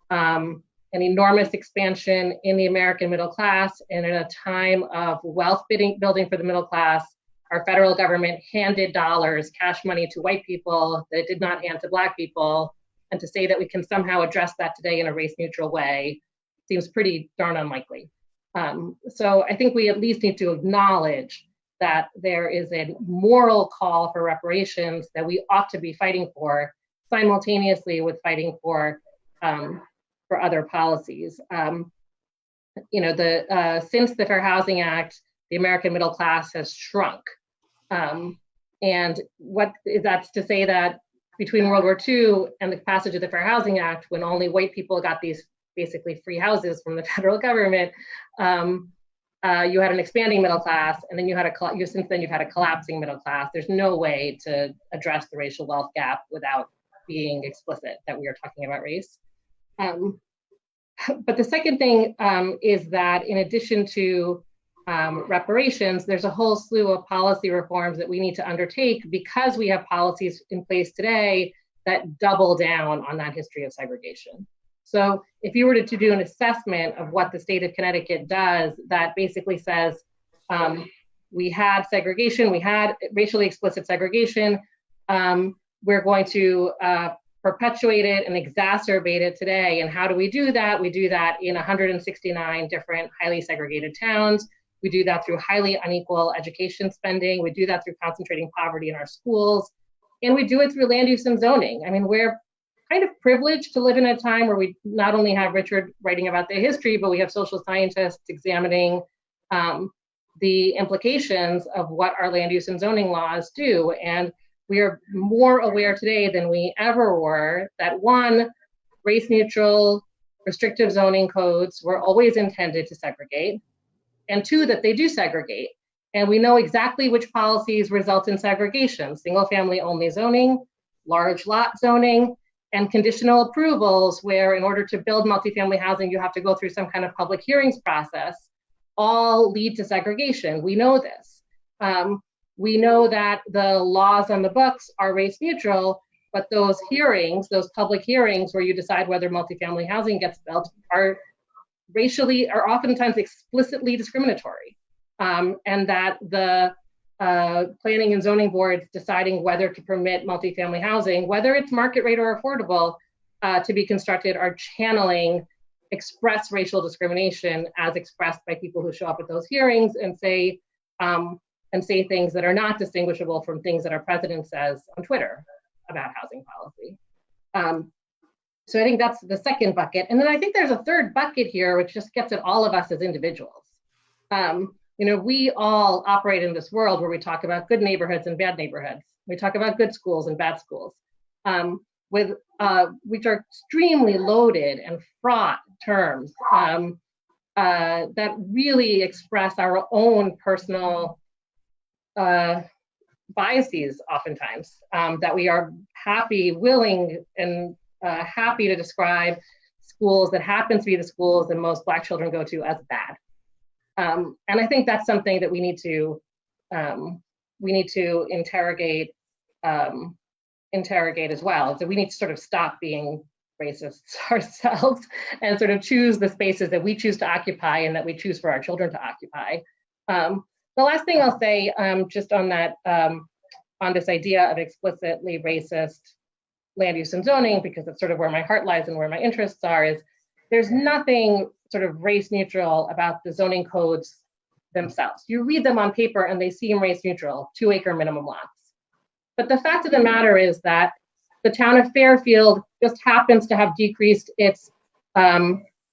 Speaker 4: an enormous expansion in the American middle class and in a time of wealth building for the middle class, our federal government handed dollars, cash money to white people that it did not hand to Black people. And to say that we can somehow address that today in a race neutral way seems pretty darn unlikely. So I think we at least need to acknowledge that there is a moral call for reparations that we ought to be fighting for, simultaneously with fighting for other policies. Since the Fair Housing Act, the American middle class has shrunk. And what that's to say that between World War II and the passage of the Fair Housing Act, when only white people got these basically free houses from the federal government, you had an expanding middle class, and then since then you've had a collapsing middle class. There's no way to address the racial wealth gap without being explicit that we are talking about race. But the second thing is that in addition to reparations, there's a whole slew of policy reforms that we need to undertake because we have policies in place today that double down on that history of segregation. So if you were to do an assessment of what the state of Connecticut does, that basically says, we had segregation, we had racially explicit segregation, we're going to perpetuate it and exacerbate it today. And how do we do that? We do that in 169 different highly segregated towns. We do that through highly unequal education spending. We do that through concentrating poverty in our schools. And we do it through land use and zoning. I mean, we're kind of privileged to live in a time where we not only have Richard writing about the history, but we have social scientists examining the implications of what our land use and zoning laws do. And we are more aware today than we ever were that one, race neutral restrictive zoning codes were always intended to segregate, and two, that they do segregate. And we know exactly which policies result in segregation: single family only zoning, large lot zoning, and conditional approvals, where in order to build multifamily housing, you have to go through some kind of public hearings process, all lead to segregation. We know this. We know that the laws on the books are race neutral, but those hearings, those public hearings where you decide whether multifamily housing gets built, are oftentimes explicitly discriminatory. And that the planning and zoning boards deciding whether to permit multifamily housing, whether it's market rate or affordable, to be constructed, are channeling express racial discrimination as expressed by people who show up at those hearings and say things that are not distinguishable from things that our president says on Twitter about housing policy. So I think that's the second bucket. And then I think there's a third bucket here, which just gets at all of us as individuals. We all operate in this world where we talk about good neighborhoods and bad neighborhoods. We talk about good schools and bad schools, which are extremely loaded and fraught terms that really express our own personal biases oftentimes, that we are willing and happy to describe schools that happen to be the schools that most Black children go to as bad. And I think that's something that we need to interrogate as well. So we need to sort of stop being racists ourselves and sort of choose the spaces that we choose to occupy and that we choose for our children to occupy. The last thing I'll say, just on that, on this idea of explicitly racist land use and zoning, because that's sort of where my heart lies and where my interests are, is there's nothing sort of race neutral about the zoning codes themselves. You read them on paper and they seem race neutral, 2-acre minimum lots. But the fact of the matter is that the town of Fairfield just happens to have decreased its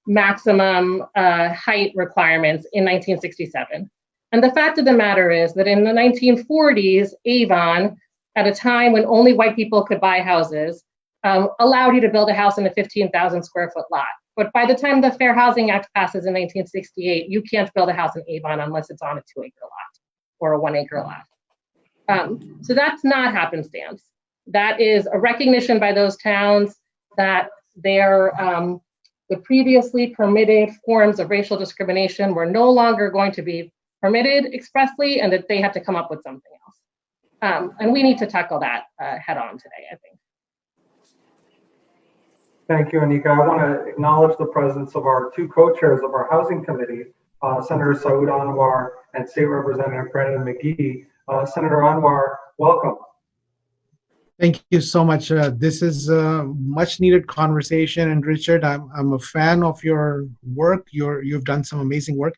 Speaker 4: maximum height requirements in 1967. And the fact of the matter is that in the 1940s, Avon, at a time when only white people could buy houses, allowed you to build a house in a 15,000 square foot lot. But by the time the Fair Housing Act passes in 1968, you can't build a house in Avon unless it's on a 2-acre lot or a 1-acre lot. So that's not happenstance. That is a recognition by those towns that the previously permitted forms of racial discrimination were no longer going to be permitted expressly, and that they had to come up with something else. And we need to tackle that head on today, I think.
Speaker 1: Thank you, Anika. I want to acknowledge the presence of our two co-chairs of our Housing Committee, Senator Saud Anwar and State Representative Brandon McGee. Senator Anwar, welcome.
Speaker 5: Thank you so much. This is a much needed conversation. And Richard, I'm a fan of your work. You've done some amazing work.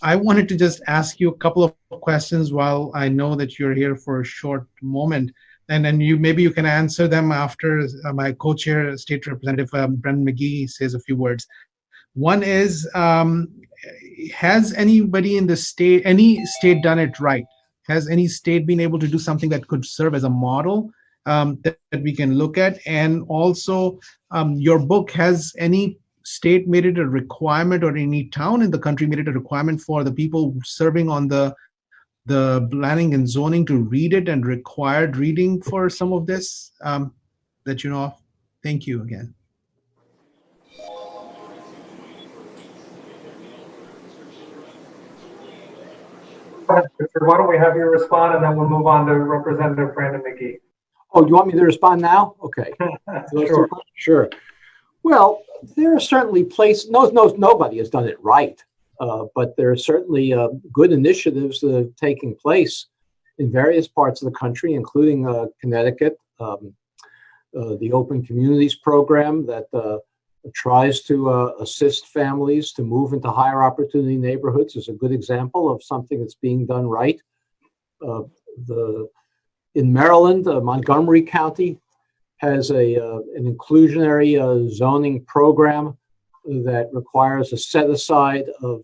Speaker 5: I wanted to just ask you a couple of questions while I know that you're here for a short moment. And then maybe you can answer them after my co-chair, State Representative Brendan McGee, says a few words. One is, has anybody in the state, any state done it right? Has any state been able to do something that could serve as a model that we can look at? And also, your book, has any state made it a requirement, or any town in the country made it a requirement for the people serving on the planning and zoning to read it, and required reading for some of this that you know of? Thank you again.
Speaker 1: Richard, why don't we have you respond, and then we'll move on to Representative Brandon McGee.
Speaker 2: Oh, you want me to respond now? Okay.
Speaker 1: Sure.
Speaker 2: Sure. Well, there are certainly places, nobody has done it right, but there are certainly good initiatives that are taking place in various parts of the country, including Connecticut, the Open Communities Program that tries to assist families to move into higher opportunity neighborhoods is a good example of something that's being done right. In Maryland, Montgomery County has an inclusionary zoning program that requires a set aside of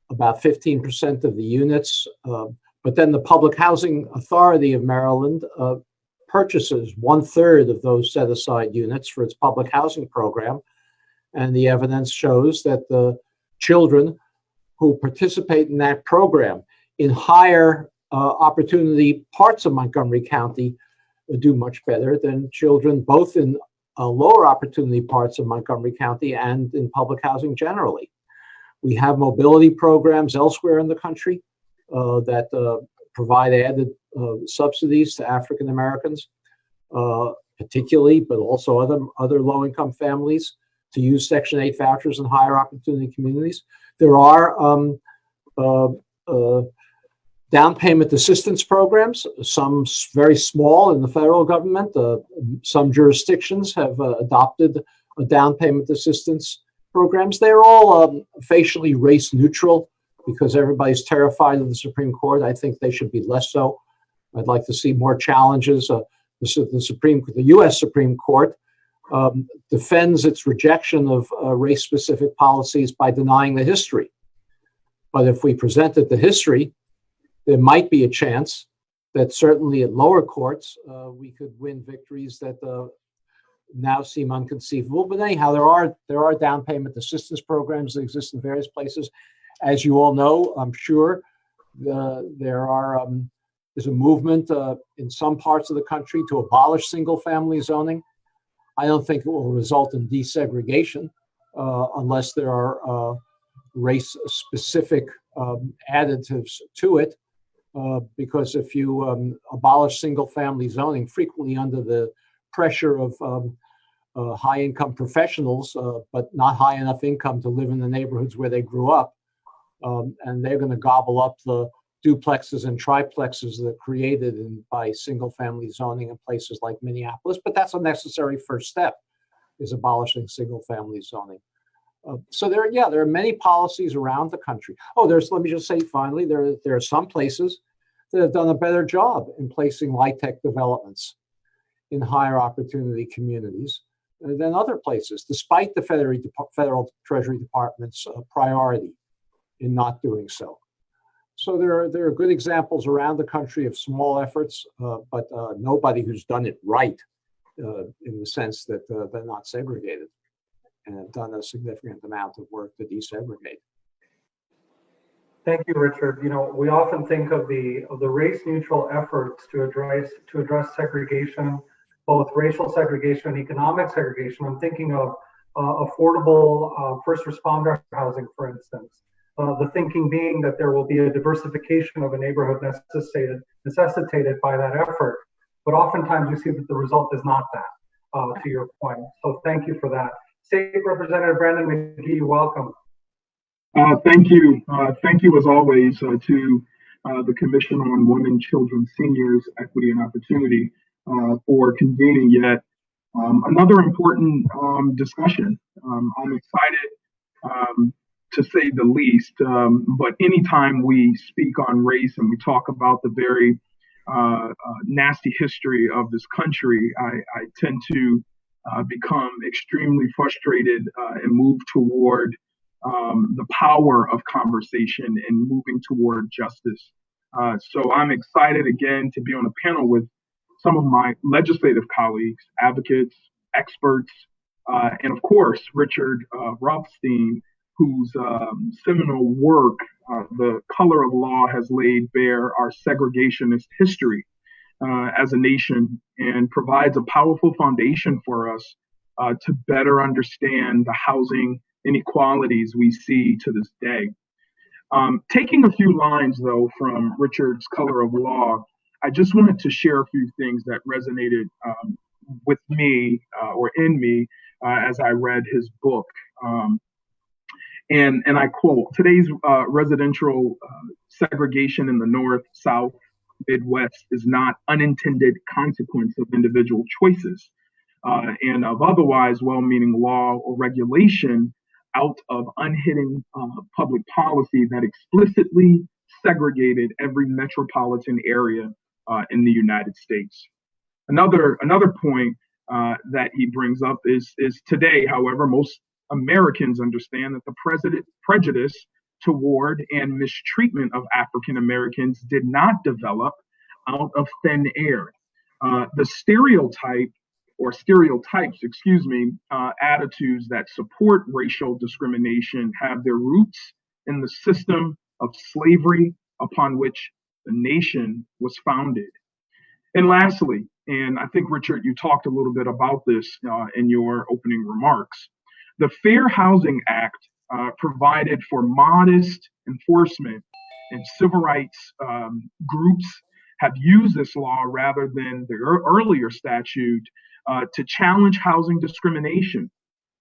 Speaker 2: about 15% of the units. But then the Public Housing Authority of Maryland purchases 1/3 of those set aside units for its public housing program. And the evidence shows that the children who participate in that program in higher opportunity parts of Montgomery County do much better than children both in lower opportunity parts of Montgomery County and in public housing generally. We have mobility programs elsewhere in the country that provide added subsidies to African Americans, particularly, but also other low-income families to use Section 8 vouchers in higher opportunity communities. There are down payment assistance programs, some very small in the federal government. Some jurisdictions have adopted down payment assistance programs. They're all facially race neutral because everybody's terrified of the Supreme Court. I think they should be less so. I'd like to see more challenges. The U.S. Supreme Court defends its rejection of race-specific policies by denying the history. But if we presented the history, there might be a chance that certainly at lower courts, we could win victories that now seem unconceivable. But anyhow, there are down payment assistance programs that exist in various places. As you all know, I'm sure there's a movement in some parts of the country to abolish single-family zoning. I don't think it will result in desegregation unless there are race-specific additives to it. Because if you abolish single-family zoning, frequently under the pressure of high-income professionals, but not high enough income to live in the neighborhoods where they grew up, and they're going to gobble up the duplexes and triplexes that are created by single-family zoning in places like Minneapolis. But that's a necessary first step, is abolishing single-family zoning. So there are many policies around the country. Let me just say finally, there are some places that have done a better job in placing light-tech developments in higher opportunity communities than other places, despite the Federal Treasury Department's priority in not doing so. So there are good examples around the country of small efforts, but nobody who's done it right in the sense that they're not segregated and have done a significant amount of work to desegregate.
Speaker 1: Thank you, Richard. We often think of the race-neutral efforts to address segregation, both racial segregation and economic segregation. I'm thinking of affordable first responder housing, for instance. The thinking being that there will be a diversification of a neighborhood necessitated by that effort. But oftentimes we see that the result is not that, to your point. So thank you for that. State Representative Brandon McGee, welcome.
Speaker 6: Thank you. Thank you, as always, to the Commission on Women, Children, Seniors, Equity, and Opportunity for convening yet another important discussion. I'm excited, to say the least, but anytime we speak on race and we talk about the very nasty history of this country, I tend to become extremely frustrated and move toward the power of conversation and moving toward justice. So I'm excited again to be on a panel with some of my legislative colleagues, advocates, experts, and of course, Richard Rothstein, whose seminal work, The Color of Law, has laid bare our segregationist history as a nation and provides a powerful foundation for us to better understand the housing inequalities we see to this day. Taking a few lines, though, from Richard's Color of Law, I just wanted to share a few things that resonated with me or in me as I read his book. And I quote, today's residential segregation in the North, South, Midwest is not unintended consequence of individual choices and of otherwise well-meaning law or regulation out of unhidden public policy that explicitly segregated every metropolitan area in the United States. Another point that he brings up is today, however, most Americans understand that the prejudice toward and mistreatment of African Americans did not develop out of thin air. The stereotypes, attitudes that support racial discrimination have their roots in the system of slavery upon which the nation was founded. And lastly, and I think, Richard, you talked a little bit about this in your opening remarks, the Fair Housing Act provided for modest enforcement, and civil rights groups have used this law rather than the earlier statute to challenge housing discrimination.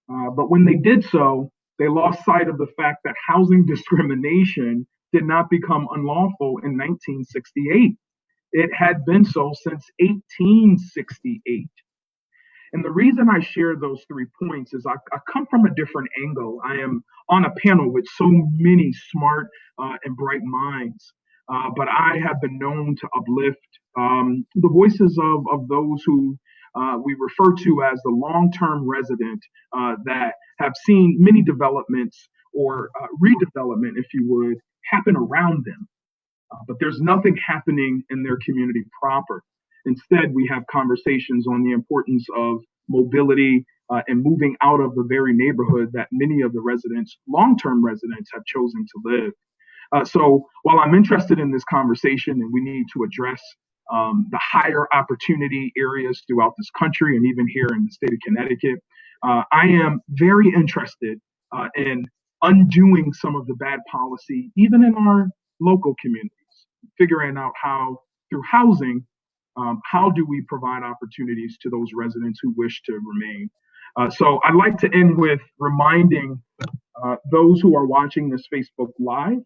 Speaker 6: But when they did so, they lost sight of the fact that housing discrimination did not become unlawful in 1968. It had been so since 1868. And the reason I share those 3 points is I come from a different angle. I am on a panel with so many smart and bright minds, but I have been known to uplift the voices of those who we refer to as the long-term resident that have seen many developments or redevelopment, if you would, happen around them. But there's nothing happening in their community proper. Instead, we have conversations on the importance of mobility and moving out of the very neighborhood that many of the residents, long-term residents, have chosen to live. So while I'm interested in this conversation and we need to address the higher opportunity areas throughout this country and even here in the state of Connecticut, I am very interested in undoing some of the bad policy, even in our local communities, figuring out how, through housing, how do we provide opportunities to those residents who wish to remain? So I'd like to end with reminding those who are watching this Facebook Live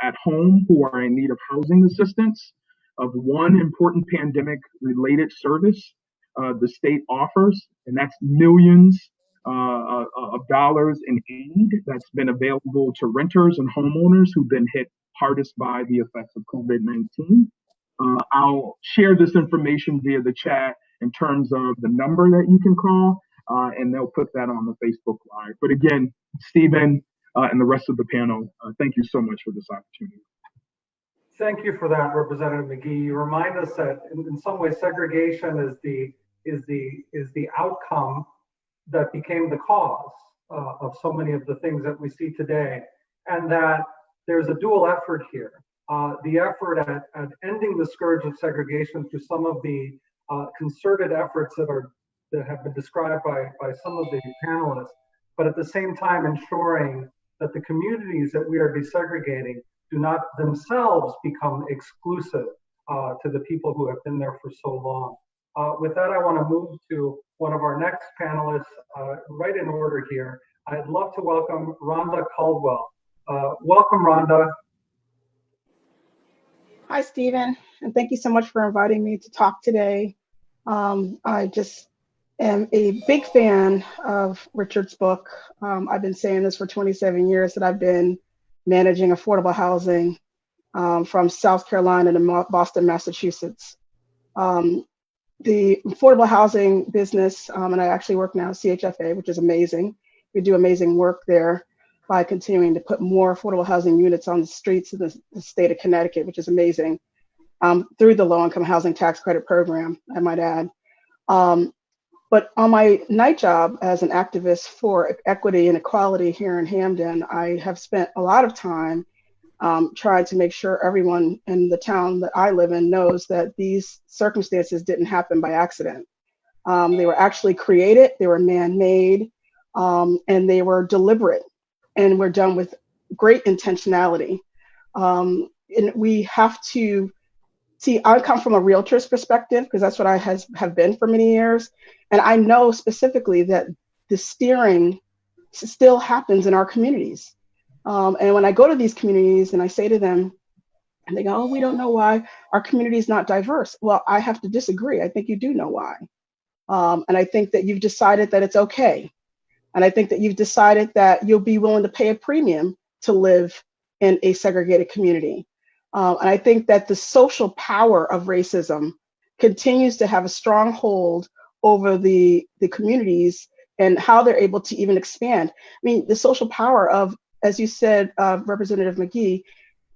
Speaker 6: at home who are in need of housing assistance of one important pandemic-related service the state offers, and that's millions of dollars in aid that's been available to renters and homeowners who've been hit hardest by the effects of COVID-19. I'll share this information via the chat in terms of the number that you can call, and they'll put that on the Facebook Live. But again, Stephen and the rest of the panel, thank you so much for this opportunity.
Speaker 1: Thank you for that, Representative McGee. You remind us that in some ways segregation is the outcome that became the cause of so many of the things that we see today, and that there's a dual effort here. The effort at ending the scourge of segregation through some of the concerted efforts that have been described by some of the panelists, but at the same time ensuring that the communities that we are desegregating do not themselves become exclusive to the people who have been there for so long. With that, I want to move to one of our next panelists, right in order here. I'd love to welcome Rhonda Caldwell. Welcome, Rhonda.
Speaker 7: Hi, Stephen, and thank you so much for inviting me to talk today. I just am a big fan of Richard's book. I've been saying this for 27 years that I've been managing affordable housing from South Carolina to Boston, Massachusetts. The affordable housing business, and I actually work now at CHFA, which is amazing. We do amazing work there by continuing to put more affordable housing units on the streets of the state of Connecticut, which is amazing, through the low-income housing tax credit program, I might add. But on my night job as an activist for equity and equality here in Hamden, I have spent a lot of time trying to make sure everyone in the town that I live in knows that these circumstances didn't happen by accident. They were actually created, they were man-made, and they were deliberate, and were done with great intentionality. And we have to see, I come from a realtor's perspective because that's what I have been for many years. And I know specifically that the steering still happens in our communities. And when I go to these communities and I say to them, and they go, oh, we don't know why our community is not diverse. Well, I have to disagree. I think you do know why. And I think that you've decided that it's okay. And I think that you've decided that you'll be willing to pay a premium to live in a segregated community. And I think that the social power of racism continues to have a strong hold over the communities and how they're able to even expand. I mean, the social power of, as you said, Representative McGee,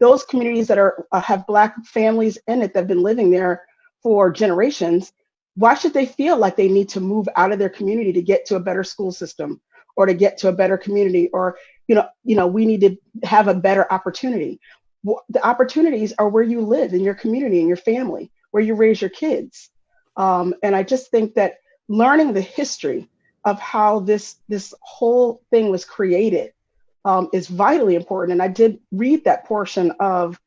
Speaker 7: those communities that have Black families in it that have been living there for generations, why should they feel like they need to move out of their community to get to a better school system or to get to a better community, or we need to have a better opportunity? The opportunities are where you live, in your community, in your family, where you raise your kids. And I just think that learning the history of how this whole thing was created is vitally important. And I did read that portion of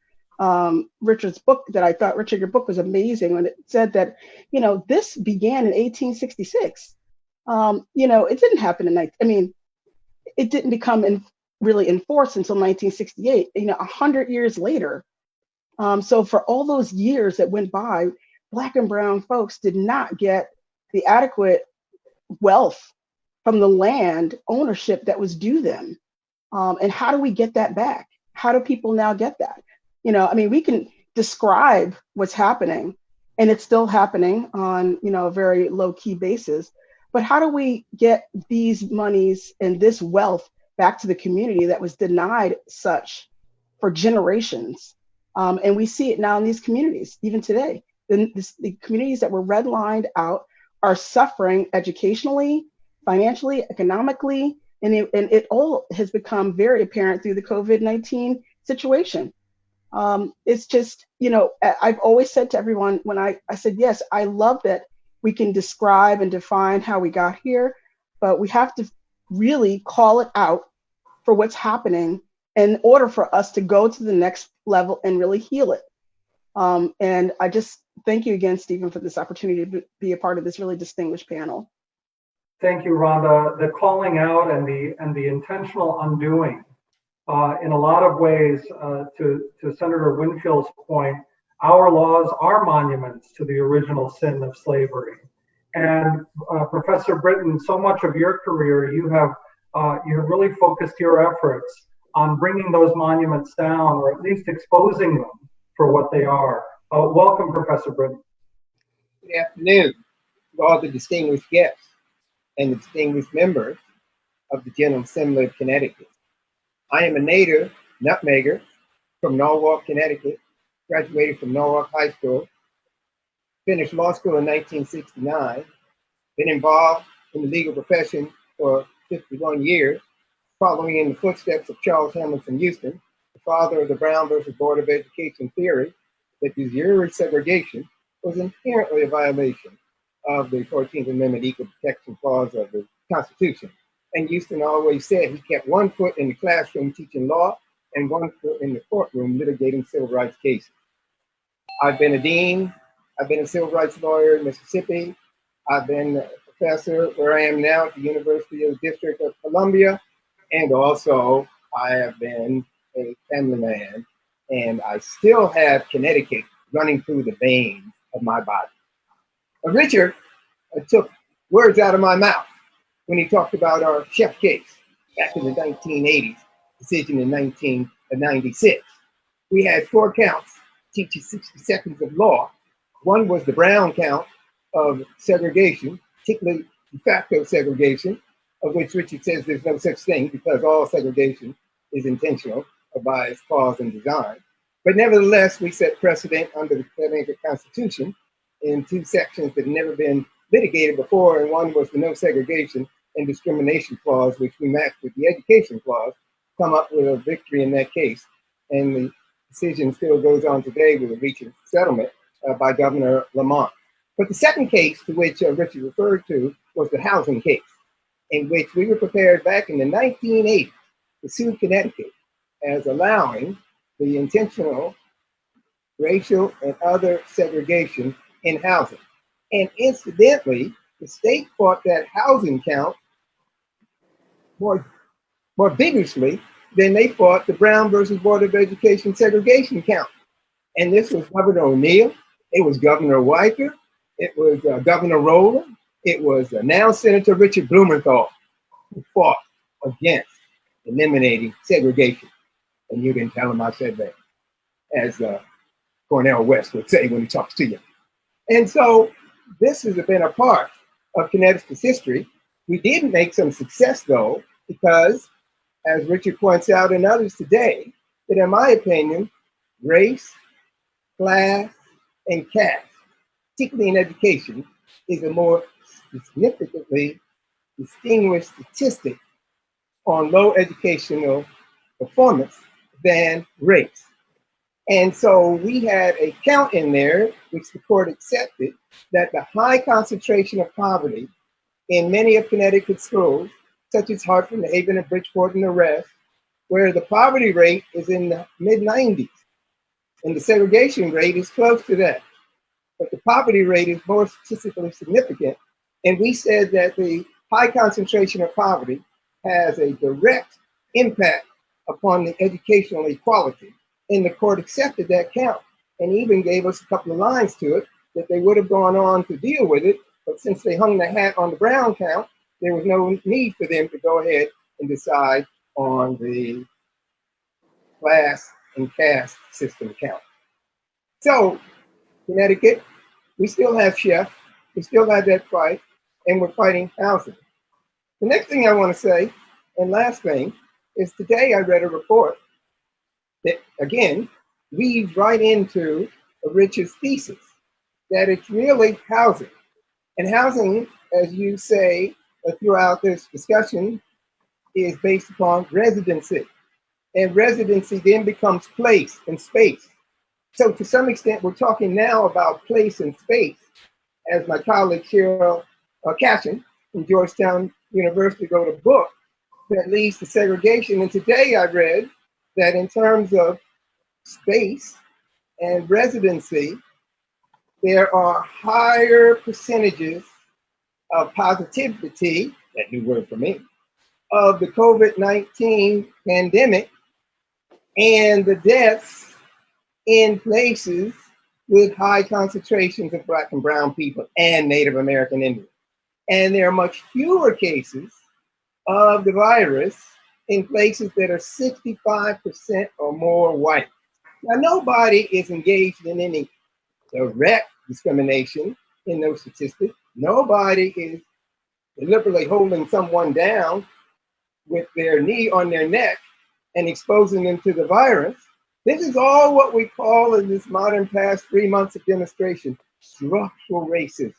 Speaker 7: Richard's book that I thought, Richard, your book was amazing when it said that, this began in 1866. It didn't happen it didn't become really enforced until 1968, 100 years later. So for all those years that went by, Black and brown folks did not get the adequate wealth from the land ownership that was due them. And how do we get that back? How do people now get that? We can describe what's happening, and it's still happening on, a very low key basis. But how do we get these monies and this wealth back to the community that was denied such for generations? And we see it now in these communities, even today. The communities that were redlined out are suffering educationally, financially, economically, and it all has become very apparent through the COVID-19 situation. It's just, I've always said to everyone when I said, yes, I love that we can describe and define how we got here, but we have to really call it out for what's happening in order for us to go to the next level and really heal it. And I just thank you again, Stephen, for this opportunity to be a part of this really distinguished panel.
Speaker 1: Thank you, Rhonda. The calling out and the intentional undoing, in a lot of ways, to Senator Winfield's point, our laws are monuments to the original sin of slavery. And Professor Britton, so much of your career, you have really focused your efforts on bringing those monuments down, or at least exposing them for what they are. Welcome, Professor Britton.
Speaker 8: Good afternoon to all the distinguished guests and the distinguished members of the General Assembly of Connecticut. I am a native nutmegger from Norwalk, Connecticut, graduated from Norwalk High School, finished law school in 1969, been involved in the legal profession for 51 years, following in the footsteps of Charles Hamilton Houston, the father of the Brown versus Board of Education theory that de jure segregation was inherently a violation of the 14th Amendment Equal Protection Clause of the Constitution. And Houston always said he kept one foot in the classroom teaching law and one foot in the courtroom litigating civil rights cases. I've been a dean, I've been a civil rights lawyer in Mississippi, I've been a professor where I am now at the University of the District of Columbia, and also I have been a family man, and I still have Connecticut running through the veins of my body. Richard took words out of my mouth when he talked about our Chef case back in the 1980s, decision in 1996. We had 4 counts, teaching 60 seconds of law. One was the Brown count of segregation, particularly de facto segregation, of which Richard says there's no such thing because all segregation is intentional by its cause and design. But nevertheless, we set precedent under the Connecticut Constitution in 2 sections that had never been litigated before, and one was the no segregation and discrimination clause, which we matched with the education clause, come up with a victory in that case. And the decision still goes on today with a recent settlement by Governor Lamont. But the second case to which Richard referred to was the housing case, in which we were prepared back in the 1980s to sue Connecticut as allowing the intentional racial and other segregation in housing. And incidentally, the state fought that housing count more vigorously than they fought the Brown versus Board of Education segregation count. And this was Governor O'Neill, it was Governor Weicker, it was Governor Rowland, it was now Senator Richard Blumenthal who fought against eliminating segregation. And you didn't tell him I said that, as Cornel West would say when he talks to you. And so this has been a part of Connecticut's history. We did make some success though, because as Richard points out and others today, that in my opinion, race, class, and caste, particularly in education, is a more significantly distinguished statistic on low educational performance than race. And so we had a count in there, which the court accepted, that the high concentration of poverty in many of Connecticut's schools, such as Hartford, New Haven, and Bridgeport, and the rest, where the poverty rate is in the mid-90s, and the segregation rate is close to that. But the poverty rate is more statistically significant. And we said that the high concentration of poverty has a direct impact upon the educational equality. And the court accepted that count and even gave us a couple of lines to it that they would have gone on to deal with it. But since they hung the hat on the Brown count, there was no need for them to go ahead and decide on the class and caste system count. So, Connecticut, we still have Chef, we still have that fight, and we're fighting housing. The next thing I want to say, and last thing, is today I read a report that, again, weaves right into Richard's thesis, that it's really housing. And housing, as you say throughout this discussion, is based upon residency. And residency then becomes place and space. So to some extent, we're talking now about place and space, as my colleague Cheryl Cashin from Georgetown University wrote a book that leads to segregation. And today I read that in terms of space and residency, there are higher percentages of positivity, that new word for me, of the COVID-19 pandemic and the deaths in places with high concentrations of Black and brown people and Native American Indians. And there are much fewer cases of the virus in places that are 65% or more white. Now, nobody is engaged in any direct discrimination in those statistics. Nobody is deliberately holding someone down with their knee on their neck and exposing them to the virus. This is all what we call in this modern past 3 months of demonstration, structural racism.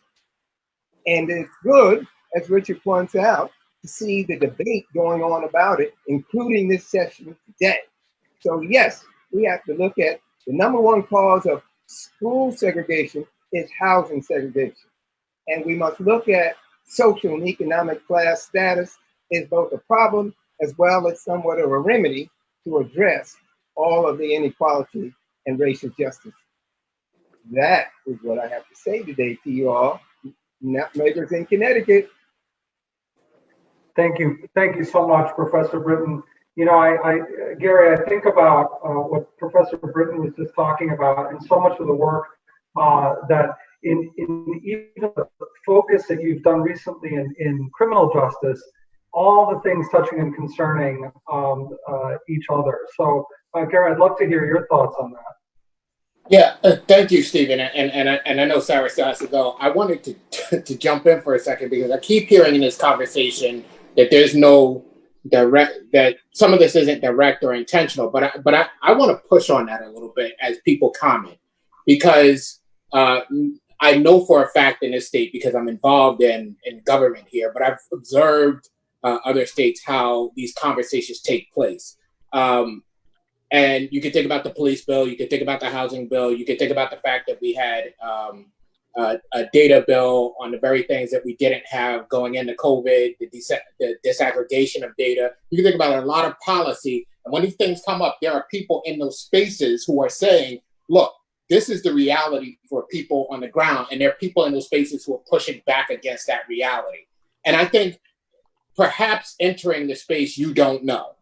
Speaker 8: And it's good, as Richard points out, to see the debate going on about it, including this session today. So yes, we have to look at the number one cause of school segregation is housing segregation. And we must look at social and economic class status as both a problem as well as somewhat of a remedy to address all of the inequality and racial justice. That is what I have to say today to you all, nutmeggers in Connecticut.
Speaker 1: Thank you so much, Professor Britton. You know, Gary, I think about what Professor Britton was just talking about, and so much of the work that in even the focus that you've done recently in criminal justice, all the things touching and concerning each other. So, Gary, I'd love to hear your thoughts on that.
Speaker 3: Yeah, thank you, Stephen. And I know Sarah still has to go. I wanted to jump in for a second because I keep hearing in this conversation that there's no direct, that some of this isn't direct or intentional, but I want to push on that a little bit as people comment, because I know for a fact in this state, because I'm involved in government here, but I've observed other states how these conversations take place. And you can think about the police bill, you can think about the housing bill, you can think about the fact that we had a data bill on the very things that we didn't have going into COVID, the disaggregation of data. You can think about a lot of policy. And when these things come up, there are people in those spaces who are saying, look, this is the reality for people on the ground. And there are people in those spaces who are pushing back against that reality. And I think perhaps entering the space you don't know.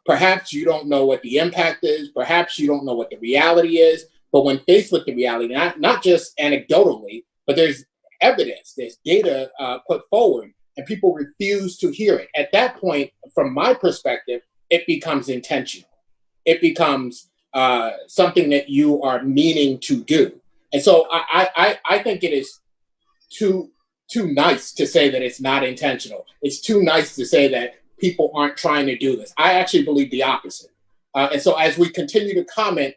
Speaker 3: Perhaps you don't know what the impact is. Perhaps you don't know what the reality is. But when faced with the reality, not just anecdotally, but there's evidence, there's data put forward, and people refuse to hear it. At that point, from my perspective, it becomes intentional. It becomes something that you are meaning to do. And so I think it is too nice to say that it's not intentional. It's too nice to say that people aren't trying to do this. I actually believe the opposite. And so as we continue to comment,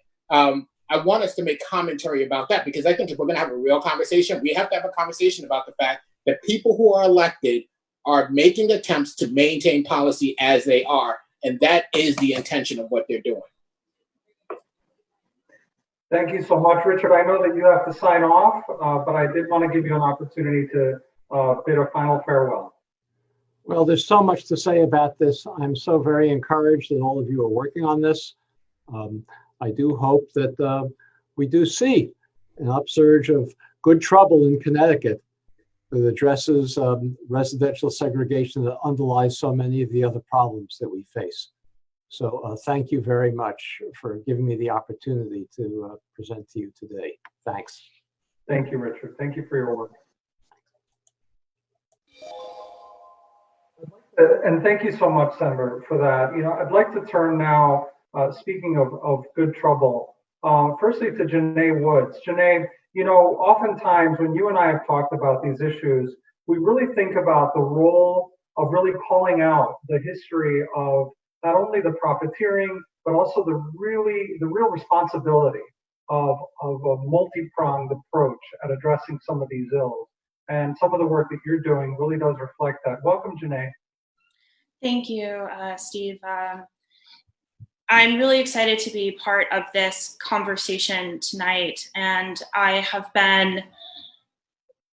Speaker 3: I want us to make commentary about that, because I think if we're going to have a real conversation, we have to have a conversation about the fact that people who are elected are making attempts to maintain policy as they are. And that is the intention of what they're doing.
Speaker 1: Thank you so much, Richard. I know that you have to sign off, but I did want to give you an opportunity to bid a final farewell.
Speaker 2: Well, there's so much to say about this. I'm so very encouraged that all of you are working on this. I do hope that we do see an upsurge of good trouble in Connecticut that addresses residential segregation that underlies so many of the other problems that we face. So thank you very much for giving me the opportunity to present to you today. Thanks.
Speaker 1: Thank you, Richard. Thank you for your work. And thank you so much, Senator, for that. You know, I'd like to turn now, speaking of good trouble, firstly to Janae Woods. Janae, you know, oftentimes when you and I have talked about these issues, we really think about the role of really calling out the history of not only the profiteering, but also the real responsibility of a multi-pronged approach at addressing some of these ills. And some of the work that you're doing really does reflect that. Welcome, Janae.
Speaker 9: Thank you, Steve. I'm really excited to be part of this conversation tonight, and I have been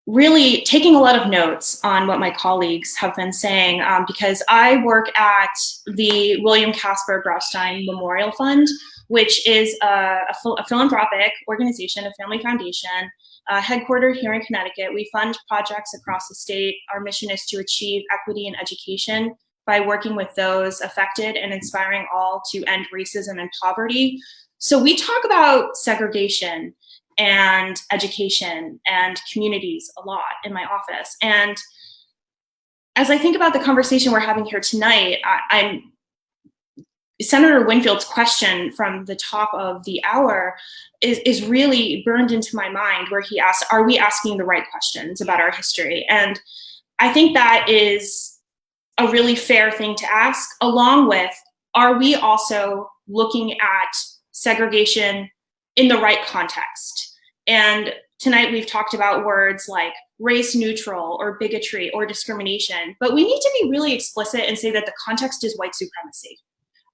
Speaker 9: really taking a lot of notes on what my colleagues have been saying, because I work at the William Casper Graustein Memorial Fund, which is a philanthropic organization, a family foundation, headquartered here in Connecticut. We fund projects across the state. Our mission is to achieve equity in education by working with those affected and inspiring all to end racism and poverty. So we talk about segregation and education and communities a lot in my office. And as I think about the conversation we're having here tonight, Senator Winfield's question from the top of the hour is really burned into my mind, where he asked, are we asking the right questions about our history? And I think that is a really fair thing to ask, along with, are we also looking at segregation in the right context? And tonight we've talked about words like race neutral or bigotry or discrimination, but we need to be really explicit and say that the context is white supremacy.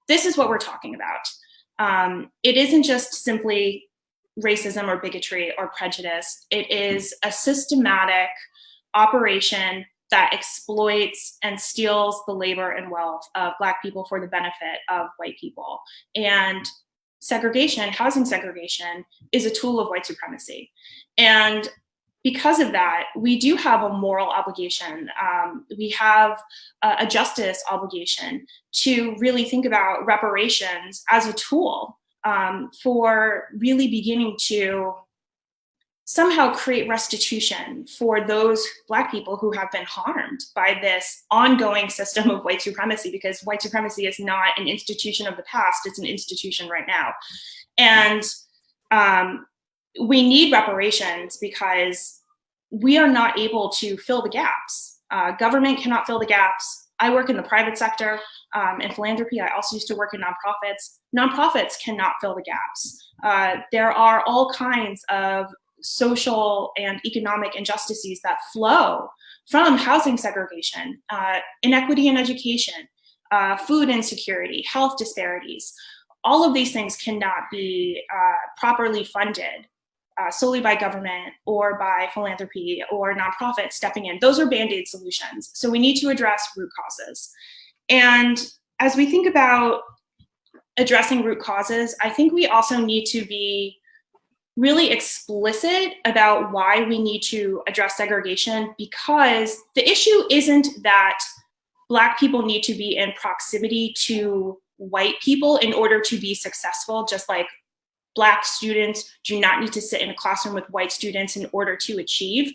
Speaker 9: This is what we're talking about. It isn't just simply racism or bigotry or prejudice. It is a systematic operation that exploits and steals the labor and wealth of Black people for the benefit of white people. And segregation, housing segregation, is a tool of white supremacy. And because of that, we do have a moral obligation. We have a justice obligation to really think about reparations as a tool for really beginning to somehow create restitution for those Black people who have been harmed by this ongoing system of white supremacy, because white supremacy is not an institution of the past, it's an institution right now. And we need reparations because we are not able to fill the gaps. Government cannot fill the gaps. I work in the private sector in philanthropy. I also used to work in nonprofits. Nonprofits cannot fill the gaps. There are all kinds of social and economic injustices that flow from housing segregation, inequity in education, food insecurity, health disparities. All of these things cannot be properly funded solely by government or by philanthropy or nonprofits stepping in. Those are Band-Aid solutions. So we need to address root causes. And as we think about addressing root causes, I think we also need to be really explicit about why we need to address segregation, because the issue isn't that Black people need to be in proximity to white people in order to be successful, just like Black students do not need to sit in a classroom with white students in order to achieve.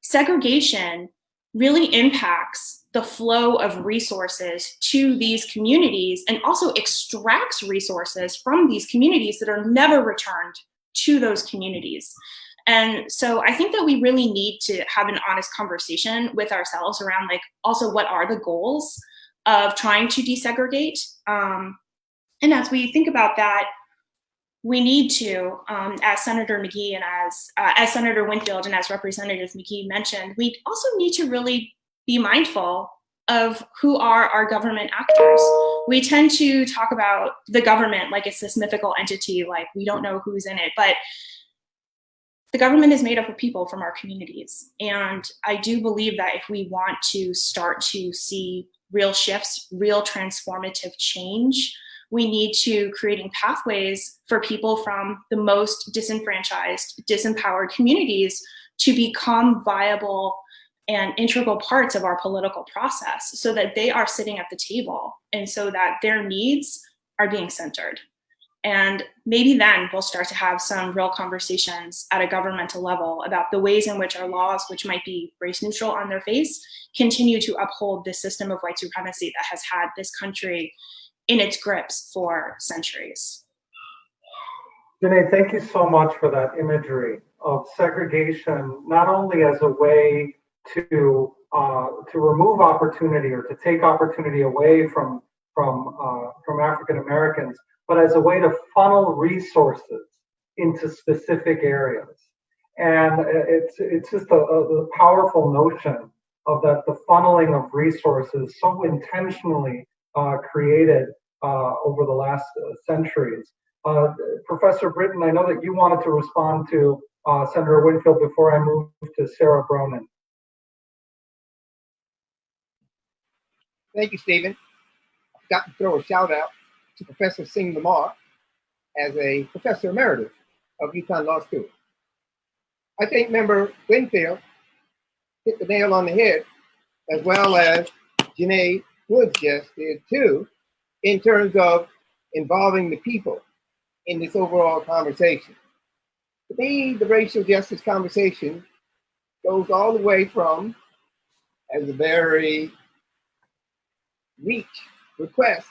Speaker 9: Segregation really impacts the flow of resources to these communities and also extracts resources from these communities that are never returned to those communities. And so I think that we really need to have an honest conversation with ourselves around like also what are the goals of trying to desegregate. And as we think about that, we need to, as Senator McGee and as Senator Winfield and as Representative McGee mentioned, we also need to really be mindful of who are our government actors. We tend to talk about the government like it's this mythical entity, like we don't know who's in it, but the government is made up of people from our communities. And I do believe that if we want to start to see real shifts, real transformative change, we need to creating pathways for people from the most disenfranchised, disempowered communities to become viable and integral parts of our political process so that they are sitting at the table and so that their needs are being centered. And maybe then we'll start to have some real conversations at a governmental level about the ways in which our laws, which might be race neutral on their face, continue to uphold this system of white supremacy that has had this country in its grips for centuries.
Speaker 1: Janae, thank you so much for that imagery of segregation, not only as a way to remove opportunity or to take opportunity away from African Americans, but as a way to funnel resources into specific areas. And it's just a powerful notion of that the funneling of resources so intentionally created over the last centuries. Professor Britton, I know that you wanted to respond to Senator Winfield before I move to Sarah Bronin.
Speaker 8: Thank you, Stephen. I've got to throw a shout out to Professor Singh Lamar as a professor emeritus of UConn Law School. I think Member Winfield hit the nail on the head, as well as Janae Woods just did too, in terms of involving the people in this overall conversation. To me, the racial justice conversation goes all the way from, as a very reach request,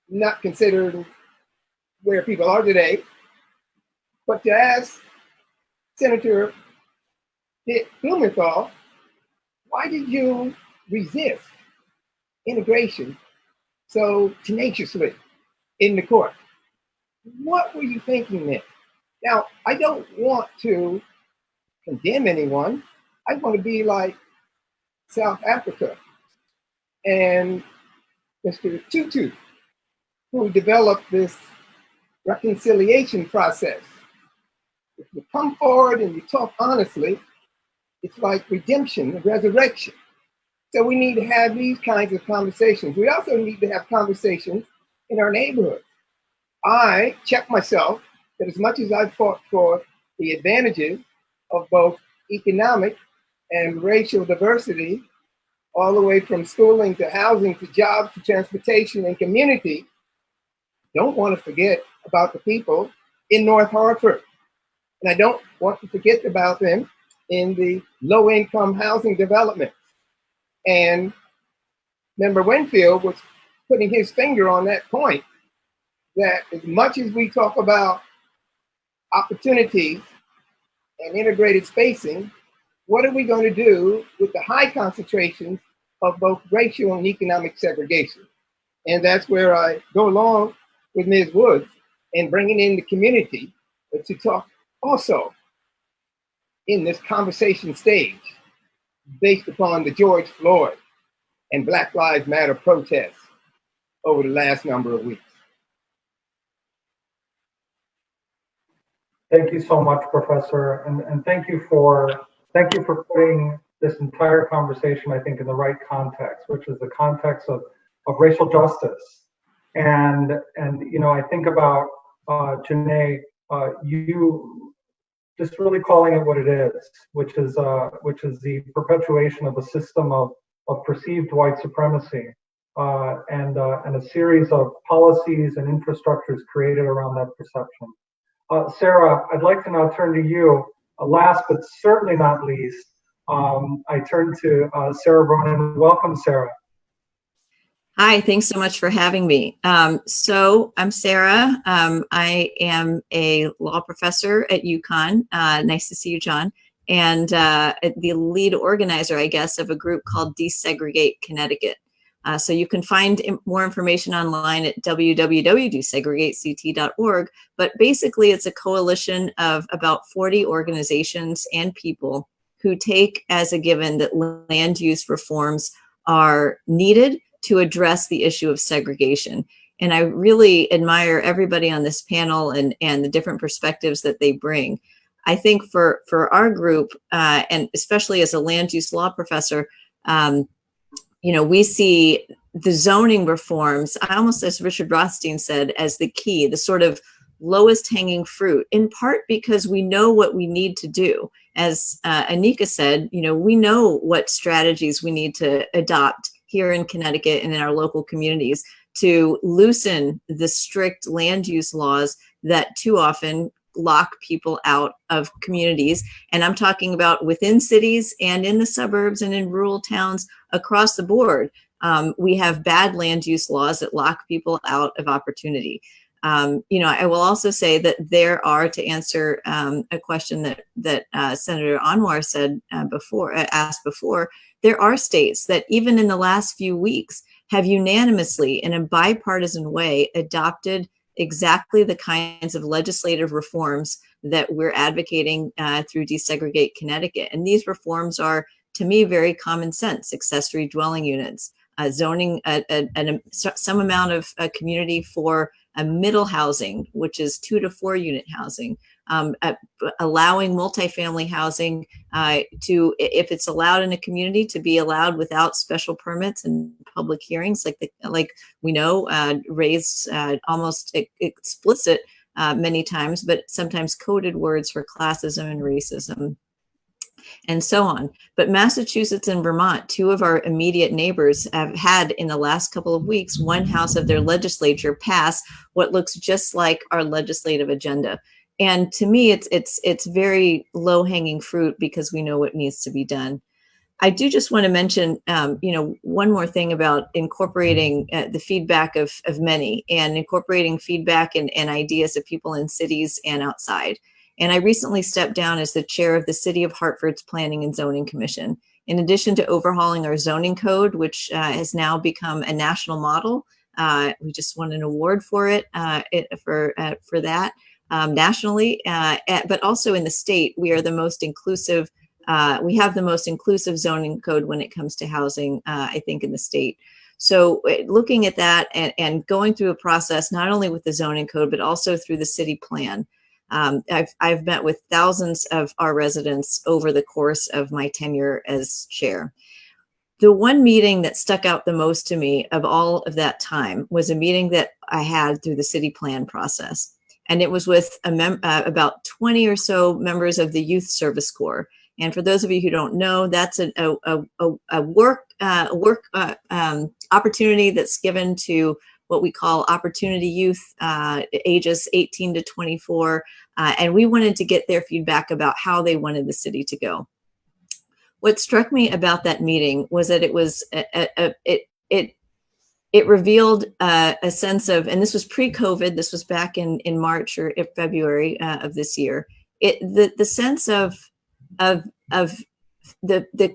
Speaker 8: not considered where people are today, but to ask Senator Blumenthal, why did you resist integration so tenaciously in the court? What were you thinking then? Now, I don't want to condemn anyone. I want to be like South Africa and Mr. Tutu, who developed this reconciliation process. If you come forward and you talk honestly, it's like redemption and resurrection. So we need to have these kinds of conversations. We also need to have conversations in our neighborhood. I check myself that as much as I've fought for the advantages of both economic and racial diversity, all the way from schooling to housing to jobs to transportation and community, don't want to forget about the people in North Hartford. And I don't want to forget about them in the low-income housing development. And Member Winfield was putting his finger on that point, that as much as we talk about opportunities and integrated spacing, what are we going to do with the high concentrations of both racial and economic segregation? And that's where I go along with Ms. Woods and bringing in the community to talk also in this conversation stage based upon the George Floyd and Black Lives Matter protests over the last number of weeks.
Speaker 1: Thank you so much, Professor, and thank you for putting this entire conversation, I think, in the right context, which is the context of racial justice. And you know, I think about Janae, you just really calling it what it is, which is the perpetuation of a system of perceived white supremacy, and a series of policies and infrastructures created around that perception. Sarah, I'd like to now turn to you. Last but certainly not least, I turn to Sarah Bronin. Welcome, Sarah.
Speaker 10: Hi, thanks so much for having me. So I'm Sarah. I am a law professor at UConn. Nice to see you, John. And the lead organizer, I guess, of a group called Desegregate Connecticut. So you can find more information online at www.desegregatect.org. But basically, it's a coalition of about 40 organizations and people who take as a given that land use reforms are needed to address the issue of segregation. And I really admire everybody on this panel and the different perspectives that they bring. I think for our group, and especially as a land use law professor, you know, we see the zoning reforms, almost as Richard Rothstein said, as the key, the sort of lowest hanging fruit, in part because we know what we need to do. As Anika said, you know, we know what strategies we need to adopt here in Connecticut and in our local communities to loosen the strict land use laws that too often lock people out of communities. And I'm talking about within cities and in the suburbs and in rural towns across the board. We have bad land use laws that lock people out of opportunity. You know, I will also say that there are, to answer a question that Senator Anwar said asked before, there are states that even in the last few weeks have unanimously, in a bipartisan way, adopted exactly the kinds of legislative reforms that we're advocating through Desegregate Connecticut. And these reforms are, to me, very common sense: accessory dwelling units, zoning some amount of community for middle housing, which is 2 to 4 unit housing, allowing multifamily housing to, if it's allowed in a community, to be allowed without special permits and public hearings, like we know, raise almost explicit many times, but sometimes coded words for classism and racism, and so on. But Massachusetts and Vermont, two of our immediate neighbors, have had in the last couple of weeks one house of their legislature pass what looks just like our legislative agenda. And to me, it's very low-hanging fruit because we know what needs to be done. I do just want to mention, you know, one more thing about incorporating the feedback of many, and incorporating feedback and ideas of people in cities and outside. And I recently stepped down as the chair of the City of Hartford's Planning and Zoning Commission. In addition to overhauling our zoning code, which has now become a national model, we just won an award for it, for that nationally, but also in the state, we are the most inclusive. We have the most inclusive zoning code when it comes to housing, I think, in the state. So looking at that and going through a process, not only with the zoning code, but also through the city plan. I've met with thousands of our residents over the course of my tenure as chair. The one meeting that stuck out the most to me of all of that time was a meeting that I had through the city plan process. And it was with about 20 or so members of the Youth Service Corps. And for those of you who don't know, that's a work opportunity that's given to what we call opportunity youth, ages 18 to 24. And we wanted to get their feedback about how they wanted the city to go. What struck me about that meeting was that it was it revealed a sense of, and this was pre-COVID, this was back in March or February of this year, the sense of the